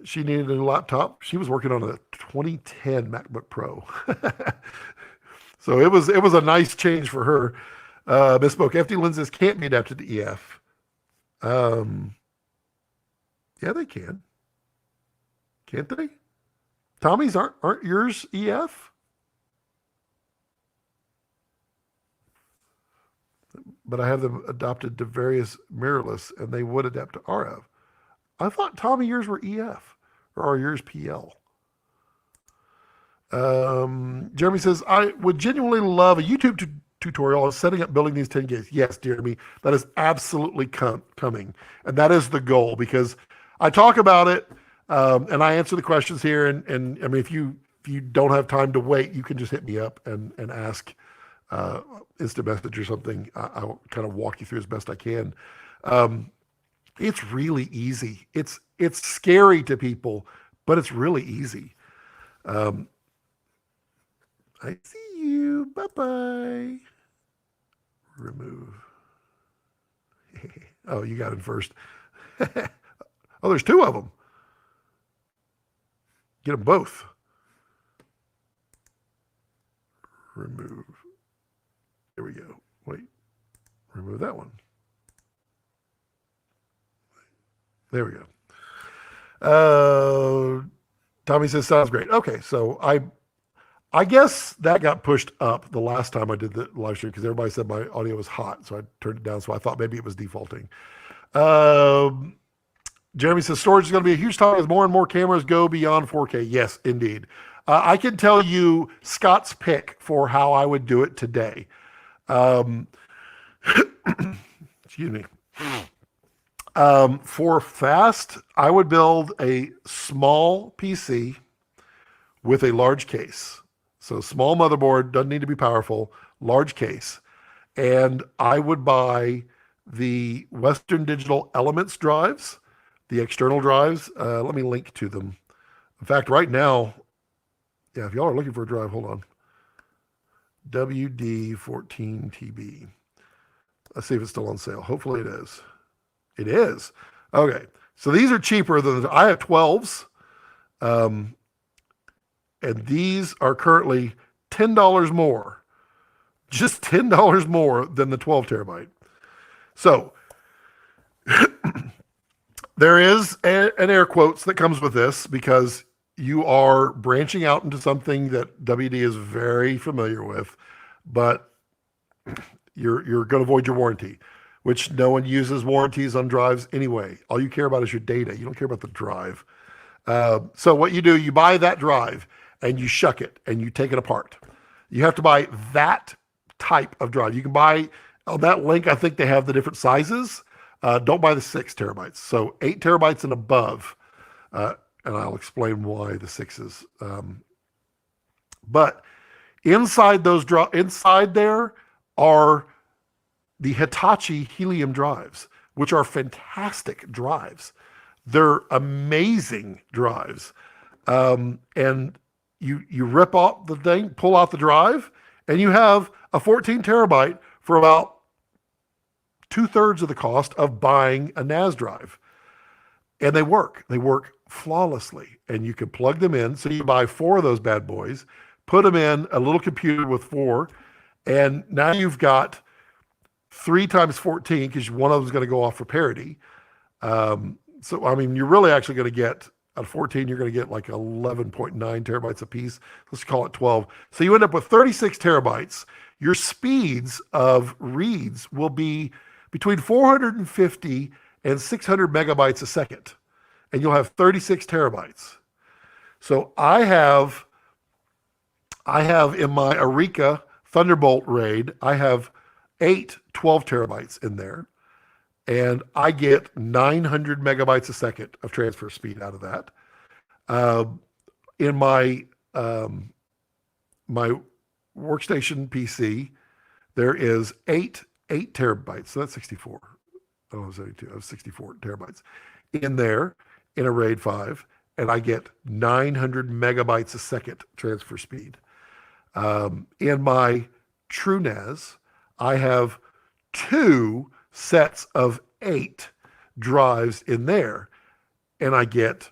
She needed a new laptop. She was working on a 2010 MacBook Pro. So it was a nice change for her. Misspoke. FD lenses can't be adapted to EF. Yeah, they can. Can't they? Tommy's aren't yours EF? But I have them adopted to various mirrorless, and they would adapt to RF. I thought, Tommy, yours were EF, or are yours PL? Jeremy says, I would genuinely love a YouTube tutorial on setting up building these 10 gates. Yes, Jeremy, that is absolutely coming. And that is the goal, because I talk about it, and I answer the questions here. And I mean, if you don't have time to wait, you can just hit me up and ask instant message or something. I'll kind of walk you through as best I can. It's really easy. It's scary to people, but it's really easy. I see you. Bye-bye. Remove. Oh, you got it first. Oh, there's two of them. Get them both. Remove. There we go. Wait. Remove that one. There we go. Tommy says, sounds great. Okay, so I guess that got pushed up the last time I did the live stream because everybody said my audio was hot, so I turned it down. So I thought maybe it was defaulting. Jeremy says storage is going to be a huge topic as more and more cameras go beyond 4K. Yes, indeed. I can tell you Scott's pick for how I would do it today. Excuse me. For fast, I would build a small PC with a large case. So small motherboard, doesn't need to be powerful, large case. And I would buy the Western Digital Elements drives, the external drives. Let me link to them. In fact, right now, yeah, if y'all are looking for a drive, hold on. WD14TB. Let's see if it's still on sale. Hopefully it is. It is. Okay. So these are cheaper than, I have 12s. And these are currently $10 more. Just $10 more than the 12 terabyte. So there is an air quotes that comes with this because you are branching out into something that WD is very familiar with, but you're going to avoid your warranty, which no one uses warranties on drives anyway. All you care about is your data. You don't care about the drive. So what you do, you buy that drive and you shuck it and you take it apart. You have to buy that type of drive. You can buy, on that link, I think they have the different sizes. Don't buy the 6 terabytes. So 8 terabytes and above. And I'll explain why the 6s. But inside those inside there are the Hitachi helium drives, which are fantastic drives. They're amazing drives. And you rip off the thing, pull out the drive, and you have a 14 terabyte for about 2/3 of the cost of buying a NAS drive. And they work. They work flawlessly. And you can plug them in. So you buy 4 of those bad boys, put them in a little computer with 4, and now you've got 3 times 14 because one of them is going to go off for parity. So, I mean, you're really actually going to get, out of 14, you're going to get like 11.9 terabytes a piece. Let's call it 12. So you end up with 36 terabytes. Your speeds of reads will be between 450 and 600 megabytes a second. And you'll have 36 terabytes. So I have in my Eureka Thunderbolt RAID, I have 8 12 terabytes in there. And I get 900 megabytes a second of transfer speed out of that. In my my workstation PC, there is 8 terabytes. So that's 64. Oh, it was 82. I was 64 terabytes in there in a RAID 5, and I get 900 megabytes a second transfer speed. In my TrueNAS, I have 2 sets of 8 drives in there, and I get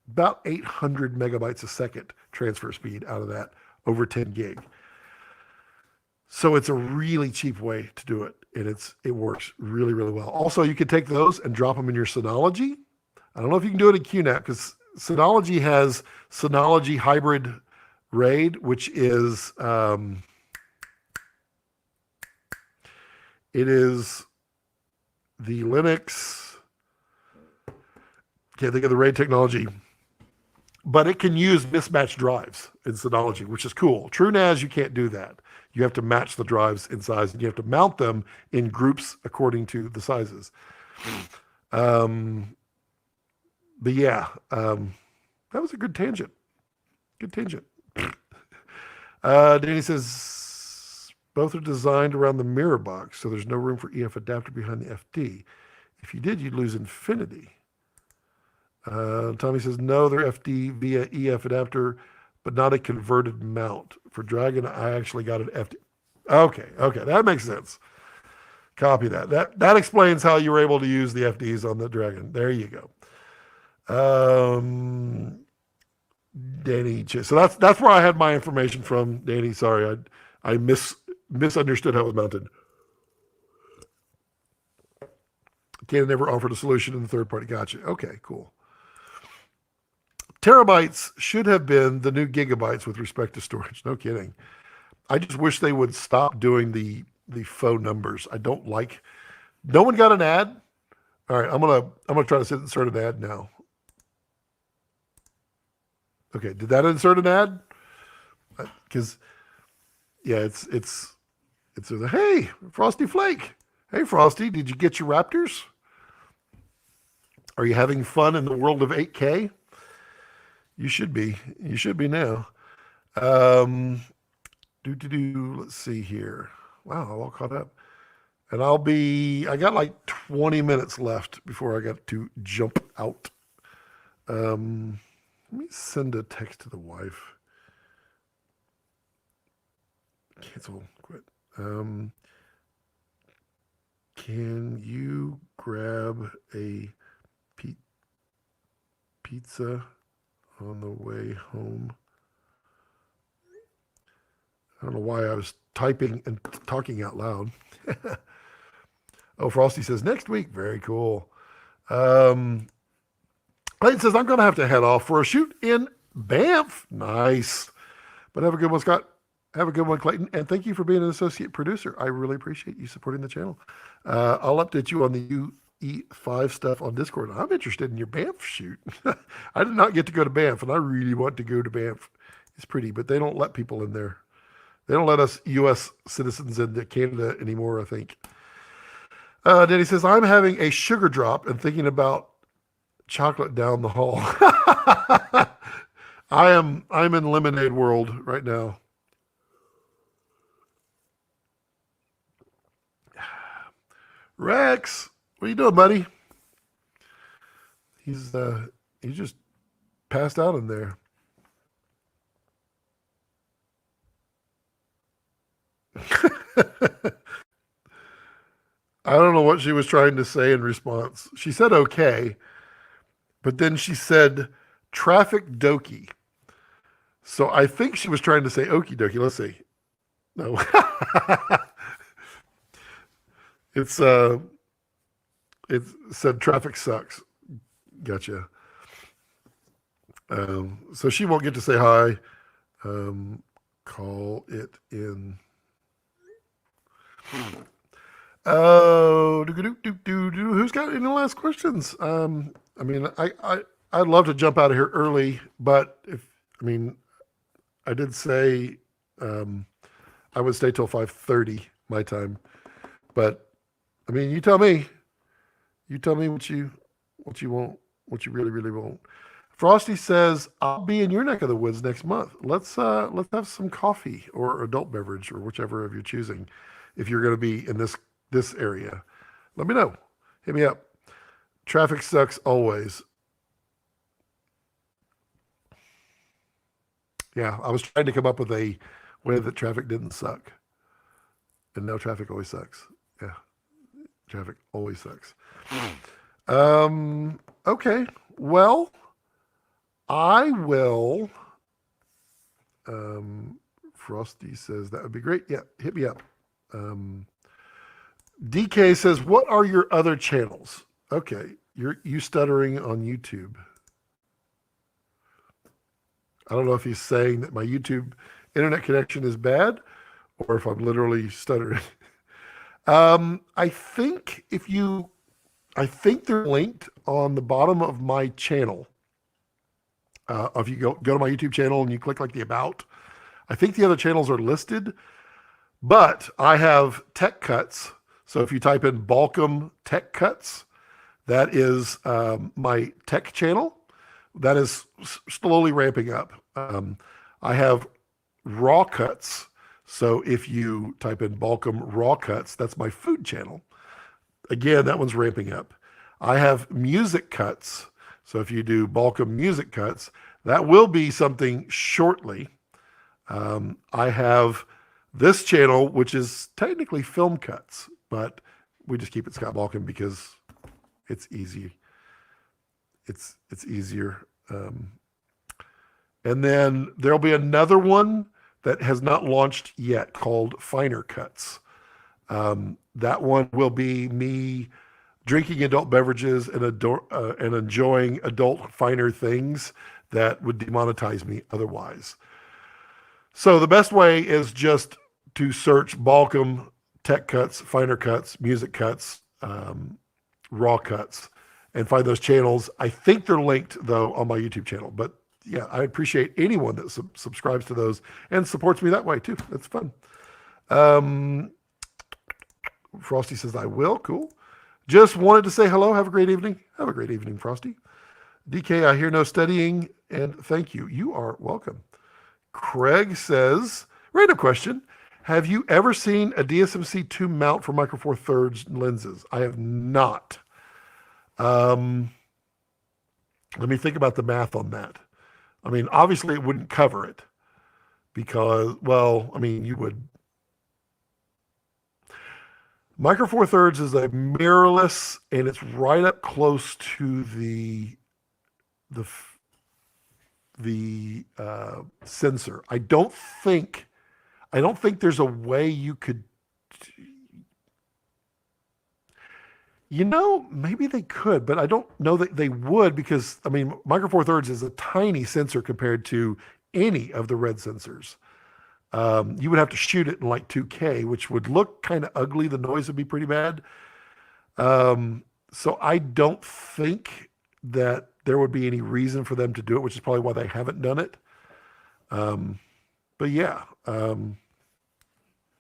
about 800 megabytes a second transfer speed out of that over 10 gig. So it's a really cheap way to do it, and it works really, really well. Also, you can take those and drop them in your Synology. I don't know if you can do it in QNAP because Synology has Synology Hybrid RAID, which is it is the Linux, can't think of the RAID technology, but it can use mismatched drives in Synology, which is cool. TrueNAS, you can't do that. You have to match the drives in size, and you have to mount them in groups according to the sizes. But yeah, that was a good tangent. Good tangent. Danny says, both are designed around the mirror box, so there's no room for EF adapter behind the FD. If you did, you'd lose infinity. Tommy says, no, they're FD via EF adapter, but not a converted mount. For Dragon, I actually got an FD. Okay, that makes sense. Copy that. That explains how you were able to use the FDs on the Dragon. There you go. Danny, so that's where I had my information from. Danny, sorry, I misunderstood how it was mounted. Canon never offered a solution in the third party. Gotcha. Okay, cool. Terabytes should have been the new gigabytes with respect to storage. No kidding. I just wish they would stop doing the faux numbers. I don't like. No one got an ad. All right, I'm gonna try to insert an ad now. Okay, did that insert an ad? Because yeah, it's a, hey, Frosty Flake. Hey, Frosty, did you get your Raptors? Are you having fun in the world of 8K? You should be. You should be now. Um, let's see here. Wow, I'm all caught up. And I got like 20 minutes left before I got to jump out. Let me send a text to the wife. Cancel, quit. Can you grab a pizza on the way home? I don't know why I was typing and talking out loud. Oh, Frosty says next week. Very cool. Clayton says I'm going to have to head off for a shoot in Banff. Nice. But have a good one, Scott. Have a good one, Clayton. And thank you for being an associate producer. I really appreciate you supporting the channel. I'll update you on the UE5 stuff on Discord. I'm interested in your Banff shoot. I did not get to go to Banff, and I really want to go to Banff. It's pretty, but they don't let people in there. They don't let us U.S. citizens into Canada anymore, I think. Danny says, I'm having a sugar drop and thinking about chocolate down the hall. I'm in lemonade world right now. Rex, what are you doing, buddy? He's just passed out in there. I don't know what she was trying to say in response. She said okay, but then she said traffic dokie. So I think she was trying to say okie dokie. Let's see. No. It said traffic sucks. Gotcha. So she won't get to say hi. Call it in. Oh, who's got any last questions? I mean, I'd love to jump out of here early, but I did say I would stay till 5:30 my time, but I mean, you tell me. You tell me what you want, what you really, really want. Frosty says, I'll be in your neck of the woods next month. Let's have some coffee or adult beverage or whichever of you're choosing. If you're going to be in this area, let me know. Hit me up. Traffic sucks always. Yeah, I was trying to come up with a way that traffic didn't suck. And now traffic always sucks. Yeah. Traffic always sucks. Okay. Well, I will. Frosty says that would be great. Yeah, hit me up. DK says, what are your other channels? Okay, you stuttering on YouTube. I don't know if he's saying that my YouTube internet connection is bad or if I'm literally stuttering. I think they're linked on the bottom of my channel. If you go to my YouTube channel and you click like the about, I think the other channels are listed, but I have tech cuts. So if you type in Balcom Tech Cuts, that is my tech channel. That is slowly ramping up. I have raw cuts. So if you type in Balcom Raw Cuts, that's my food channel. Again, that one's ramping up. I have music cuts. So if you do Balcom Music Cuts, that will be something shortly. I have this channel, which is technically film cuts, but we just keep it Scott Balcom because it's easy. It's easier. And then there'll be another one that has not launched yet called Finer Cuts. That one will be me drinking adult beverages and enjoying adult finer things that would demonetize me otherwise. So the best way is just to search Balcom Tech Cuts, Finer Cuts, Music Cuts, Raw Cuts, and find those channels. I think they're linked, though, on my YouTube channel. But yeah, I appreciate anyone that subscribes to those and supports me that way, too. That's fun. Frosty says, I will. Cool. Just wanted to say hello. Have a great evening. Have a great evening, Frosty. DK, I hear no studying, and thank you. You are welcome. Craig says, random question. Have you ever seen a DSMC-2 mount for Micro Four Thirds lenses? I have not. Let me think about the math on that. I mean, obviously it wouldn't cover it because, well, I mean, you would. Micro Four Thirds is a mirrorless, and it's right up close to the sensor. I don't think there's a way you could. Maybe they could, but I don't know that they would because, I mean, Micro Four Thirds is a tiny sensor compared to any of the red sensors. You would have to shoot it in like 2K, which would look kind of ugly. The noise would be pretty bad. So I don't think that there would be any reason for them to do it, which is probably why they haven't done it. But yeah,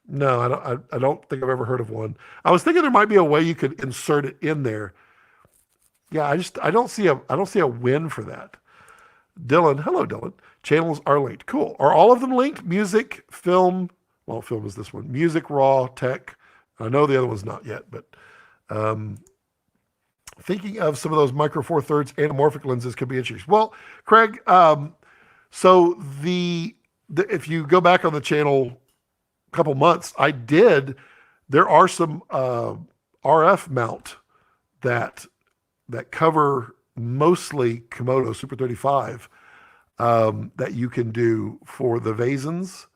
no, I don't think I've ever heard of one. I was thinking there might be a way you could insert it in there. Yeah, I don't see a win for that. Dylan, hello Dylan. Channels are linked. Cool. Are all of them linked? Music, film. Well, film is this one. Music, raw, tech. I know the other one's not yet, but thinking of some of those Micro Four Thirds anamorphic lenses could be interesting. Well, Craig, so if you go back on the channel a couple months, there are some RF mount that cover mostly Komodo Super 35 that you can do for the Vasins.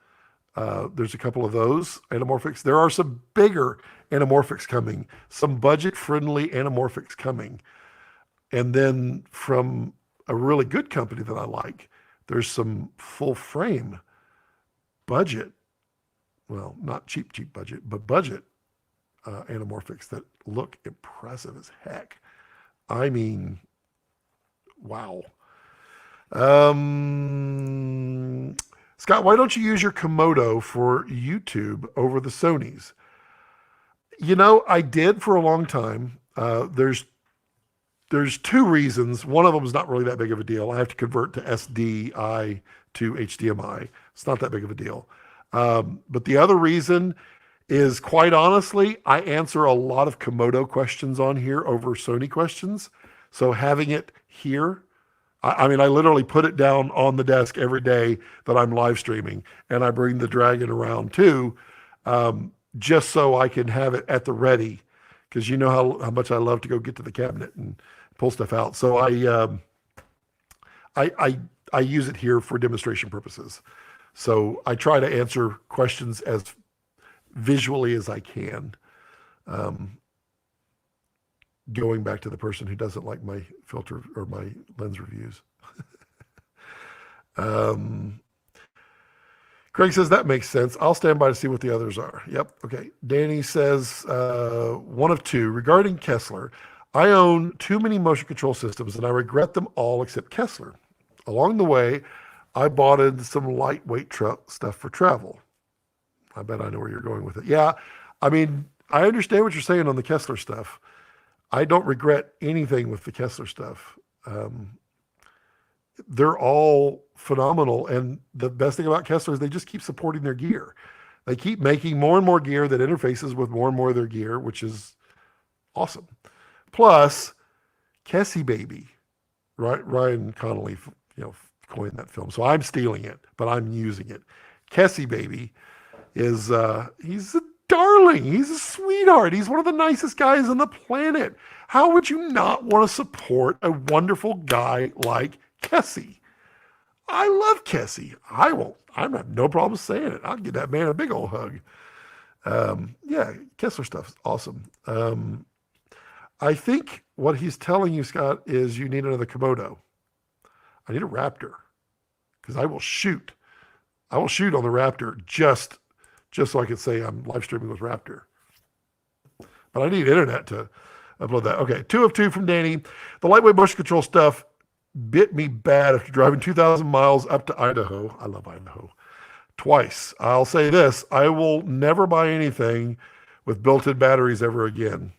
There's a couple of those anamorphics. There are some bigger anamorphics coming, some budget-friendly anamorphics coming. And then from a really good company that I like, there's some full-frame budget, well, not cheap budget, but budget anamorphics that look impressive as heck. I mean, wow. Scott, why don't you use your Komodo for YouTube over the Sonys? I did for a long time. There's two reasons. One of them is not really that big of a deal. I have to convert to SDI to HDMI. It's not that big of a deal. But the other reason is, quite honestly, I answer a lot of Komodo questions on here over Sony questions. So having it here, I mean, I literally put it down on the desk every day that I'm live streaming, and I bring the Dragon around too, just so I can have it at the ready, because you know how much I love to go get to the cabinet and pull stuff out. So I use it here for demonstration purposes. So I try to answer questions as visually as I can. Going back to the person who doesn't like my filter or my lens reviews. Craig says, that makes sense. I'll stand by to see what the others are. Yep. Okay. Danny says, one of two. Regarding Kessler, I own too many motion control systems and I regret them all except Kessler. Along the way, I bought in some lightweight stuff for travel. I bet I know where you're going with it. Yeah. I mean, I understand what you're saying on the Kessler stuff. I don't regret anything with the Kessler stuff. They're all phenomenal. And the best thing about Kessler is they just keep supporting their gear. They keep making more and more gear that interfaces with more and more of their gear, which is awesome. Plus, Kessie Baby, right? Ryan Connolly, coined that film. So I'm stealing it, but I'm using it. Kessie Baby is, he's a darling. He's a sweetheart. He's one of the nicest guys on the planet. How would you not want to support a wonderful guy like Kessie? I love Kessie. I have no problem saying it. I'll give that man a big old hug. Yeah, Kessler stuff is awesome. I think what he's telling you, Scott, is you need another Komodo. I need a Raptor because I will shoot. I will shoot on the Raptor just so I could say I'm live streaming with Raptor. But I need internet to upload that. Okay, 2 of 2 from Danny. The lightweight motion control stuff bit me bad after driving 2,000 miles up to Idaho. I love Idaho. Twice. I'll say this. I will never buy anything with built-in batteries ever again.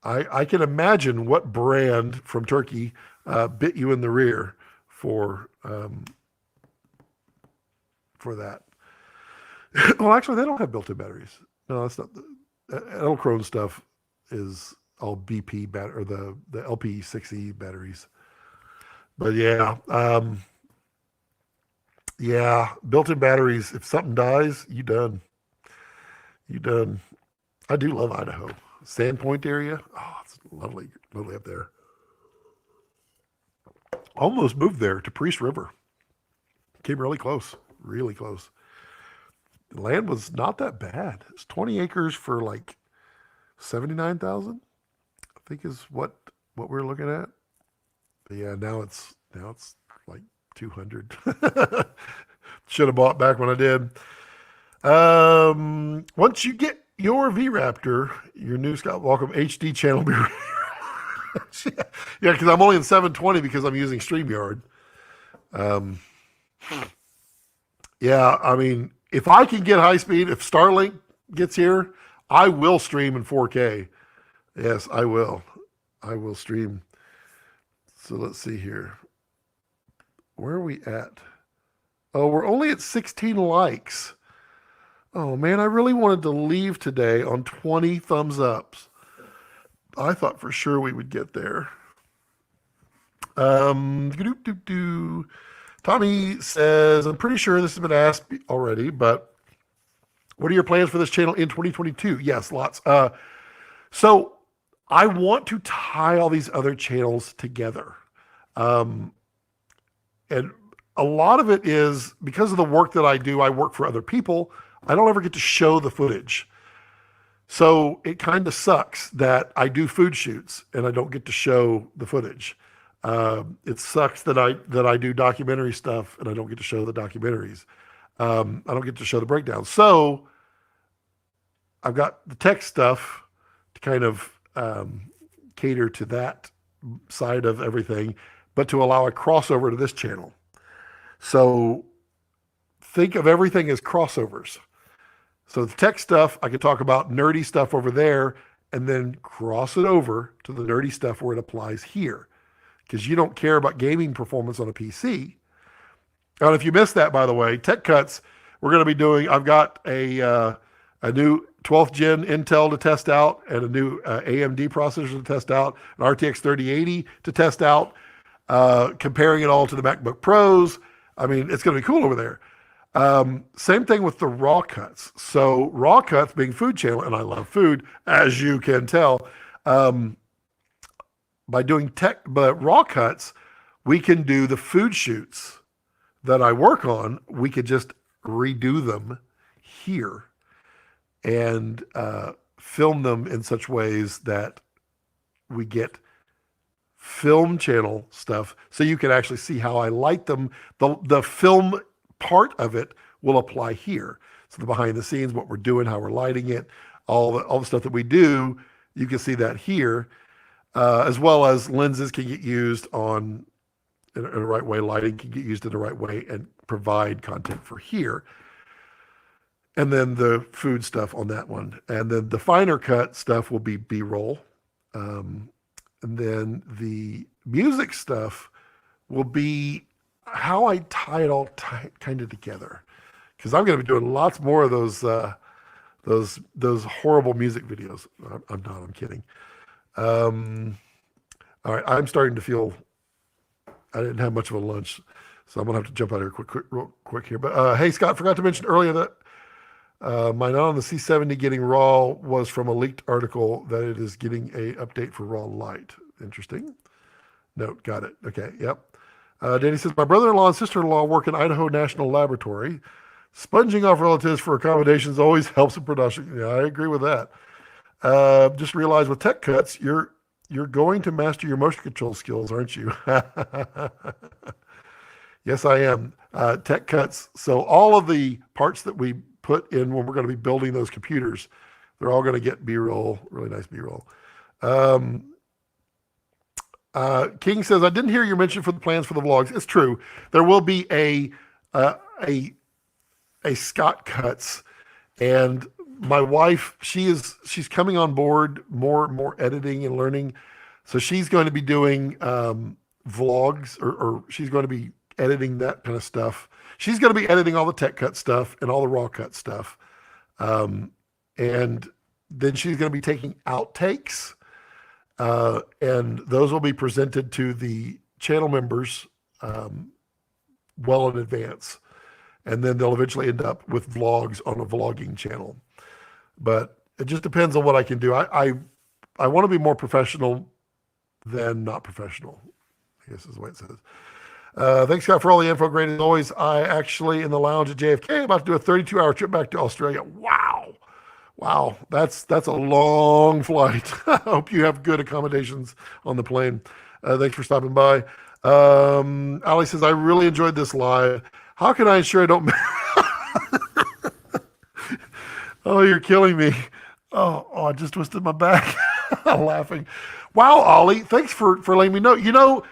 I can imagine what brand from Turkey bit you in the rear for that. Well, actually, they don't have built-in batteries. No, that's not. Edelkrone stuff is all BP or the LP6E batteries. But yeah, yeah, built-in batteries. If something dies, you done. You done. I do love Idaho. Sandpoint area. Oh, it's lovely, lovely up there. Almost moved there to Priest River. Came really close, really close. The land was not that bad. It's 20 acres for like 79,000. I think is what we're looking at. But yeah, now it's like 200. Should have bought back when I did. Once you get your V-Raptor, your new Scott Welcome HD channel will be yeah, because I'm only in 720 because I'm using StreamYard. Yeah, I mean, if I can get high speed, if Starlink gets here, I will stream in 4K. Yes, I will. I will stream. So let's see here. Where are we at? Oh, we're only at 16 likes. Oh man, I really wanted to leave today on 20 thumbs ups. I thought for sure we would get there. Tommy says, I'm pretty sure this has been asked already, but what are your plans for this channel in 2022? Yes, lots. So I want to tie all these other channels together. And a lot of it is because of the work that I do, I work for other people. I don't ever get to show the footage. So it kind of sucks that I do food shoots and I don't get to show the footage. It sucks that I do documentary stuff and I don't get to show the documentaries. I don't get to show the breakdowns. So I've got the tech stuff to kind of cater to that side of everything, but to allow a crossover to this channel. So think of everything as crossovers. So the tech stuff, I could talk about nerdy stuff over there and then cross it over to the nerdy stuff where it applies here. Because you don't care about gaming performance on a PC. And if you missed that, by the way, Tech Cuts, we're going to be doing, I've got a new 12th gen Intel to test out and a new AMD processor to test out, an RTX 3080 to test out, comparing it all to the MacBook Pros. I mean, it's going to be cool over there. Same thing with the raw cuts. So raw cuts being food channel, and I love food, as you can tell. By doing but raw cuts, we can do the food shoots that I work on. We could just redo them here and film them in such ways that we get film channel stuff so you can actually see how I light them. The film part of it will apply here. So the behind the scenes, what we're doing, how we're lighting it, all the stuff that we do, you can see that here, as well as lenses can get used in the right way, lighting can get used in the right way and provide content for here. And then the food stuff on that one. And then the finer cut stuff will be B-roll. And then the music stuff will be how I tie it all kind of together, because I'm going to be doing lots more of those horrible music videos. I'm kidding. All right, I'm starting to feel I didn't have much of a lunch, so I'm gonna have to jump out here real quick here. But hey, Scott, forgot to mention earlier that my note on the C70 getting raw was from a leaked article that it is getting a update for raw light. Interesting. Note, got it. Okay, yep. Danny says, my brother-in-law and sister-in-law work in Idaho National Laboratory. Sponging off relatives for accommodations always helps in production. Yeah, I agree with that. Just realized with Tech Cuts, you're going to master your motion control skills, aren't you? Yes, I am. Tech Cuts. So all of the parts that we put in when we're going to be building those computers, they're all going to get B-roll, really nice B-roll. King says, I didn't hear your mention for the plans for the vlogs. It's true. There will be a Scott Cuts, and my wife, she's coming on board more editing and learning. So she's going to be doing vlogs, or she's going to be editing that kind of stuff. She's going to be editing all the tech cut stuff and all the raw cut stuff. And then she's going to be taking outtakes, and those will be presented to the channel members well in advance. And then they'll eventually end up with vlogs on a vlogging channel. But it just depends on what I can do. I want to be more professional than not professional, I guess is the way it says. Thanks, Scott, for all the info. Great as always. I actually, in the lounge at JFK, about to do a 32-hour trip back to Australia. Wow. Wow. That's a long flight. I hope you have good accommodations on the plane. Thanks for stopping by. Ali says, I really enjoyed this live. How can I ensure I don't... Oh, you're killing me. Oh, I just twisted my back. I'm laughing. Wow, Ollie, thanks for letting me know. You know,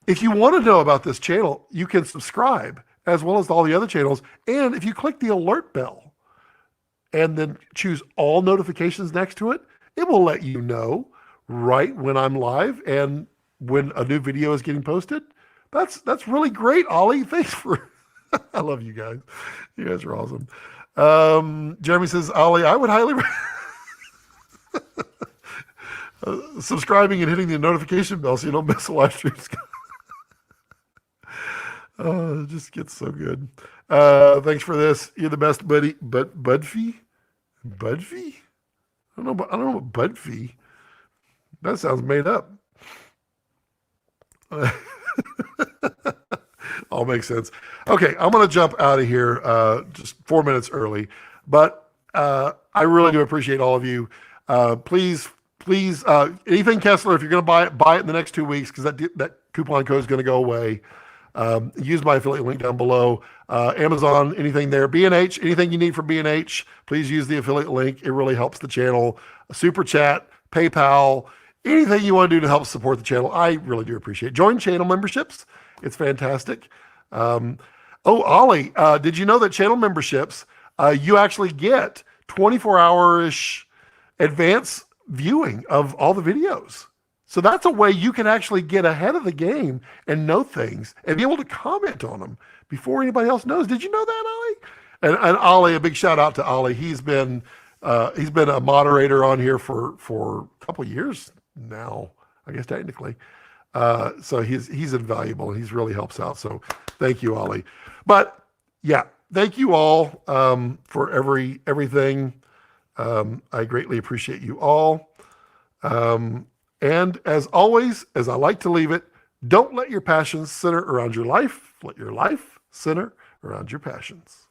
if you want to know about this channel, you can subscribe as well as all the other channels. And if you click the alert bell and then choose all notifications next to it, it will let you know right when I'm live and when a new video is getting posted. That's really great, Ollie. Thanks for... I love you guys. You guys are awesome. Jeremy says, Ollie, I would highly subscribing and hitting the notification bell so you don't miss a live stream. Oh, it just gets so good. Thanks for this. You're the best, buddy. But Budfee? Budfee? I don't know what Budfee. That sounds made up. All makes sense. Okay, I'm going to jump out of here just 4 minutes early, but I really do appreciate all of you. Please, anything Kessler, if you're going to buy it in the next 2 weeks, because that coupon code is going to go away. Use my affiliate link down below. Amazon, anything there. B&H, anything you need from B&H, please use the affiliate link. It really helps the channel. Super chat, PayPal, anything you want to do to help support the channel, I really do appreciate it. Join channel memberships. It's fantastic. Ollie, did you know that channel memberships, you actually get 24-hour-ish advance viewing of all the videos? So that's a way you can actually get ahead of the game and know things and be able to comment on them before anybody else knows. Did you know that, Ollie? And Ollie, a big shout out to Ollie. He's been a moderator on here for a couple of years now, I guess technically. So he's invaluable, and he's really helps out. So thank you, Ollie. But yeah, thank you all for everything. I greatly appreciate you all. And as always, as I like to leave it, don't let your passions center around your life. Let your life center around your passions.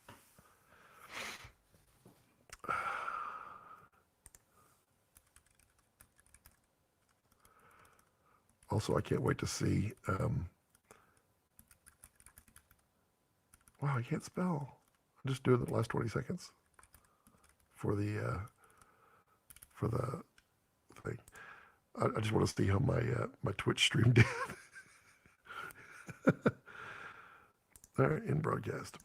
Also, I can't wait to see. Wow, I can't spell. I'm just doing the last 20 seconds for the thing. I just want to see how my Twitch stream did. All right, in broadcast.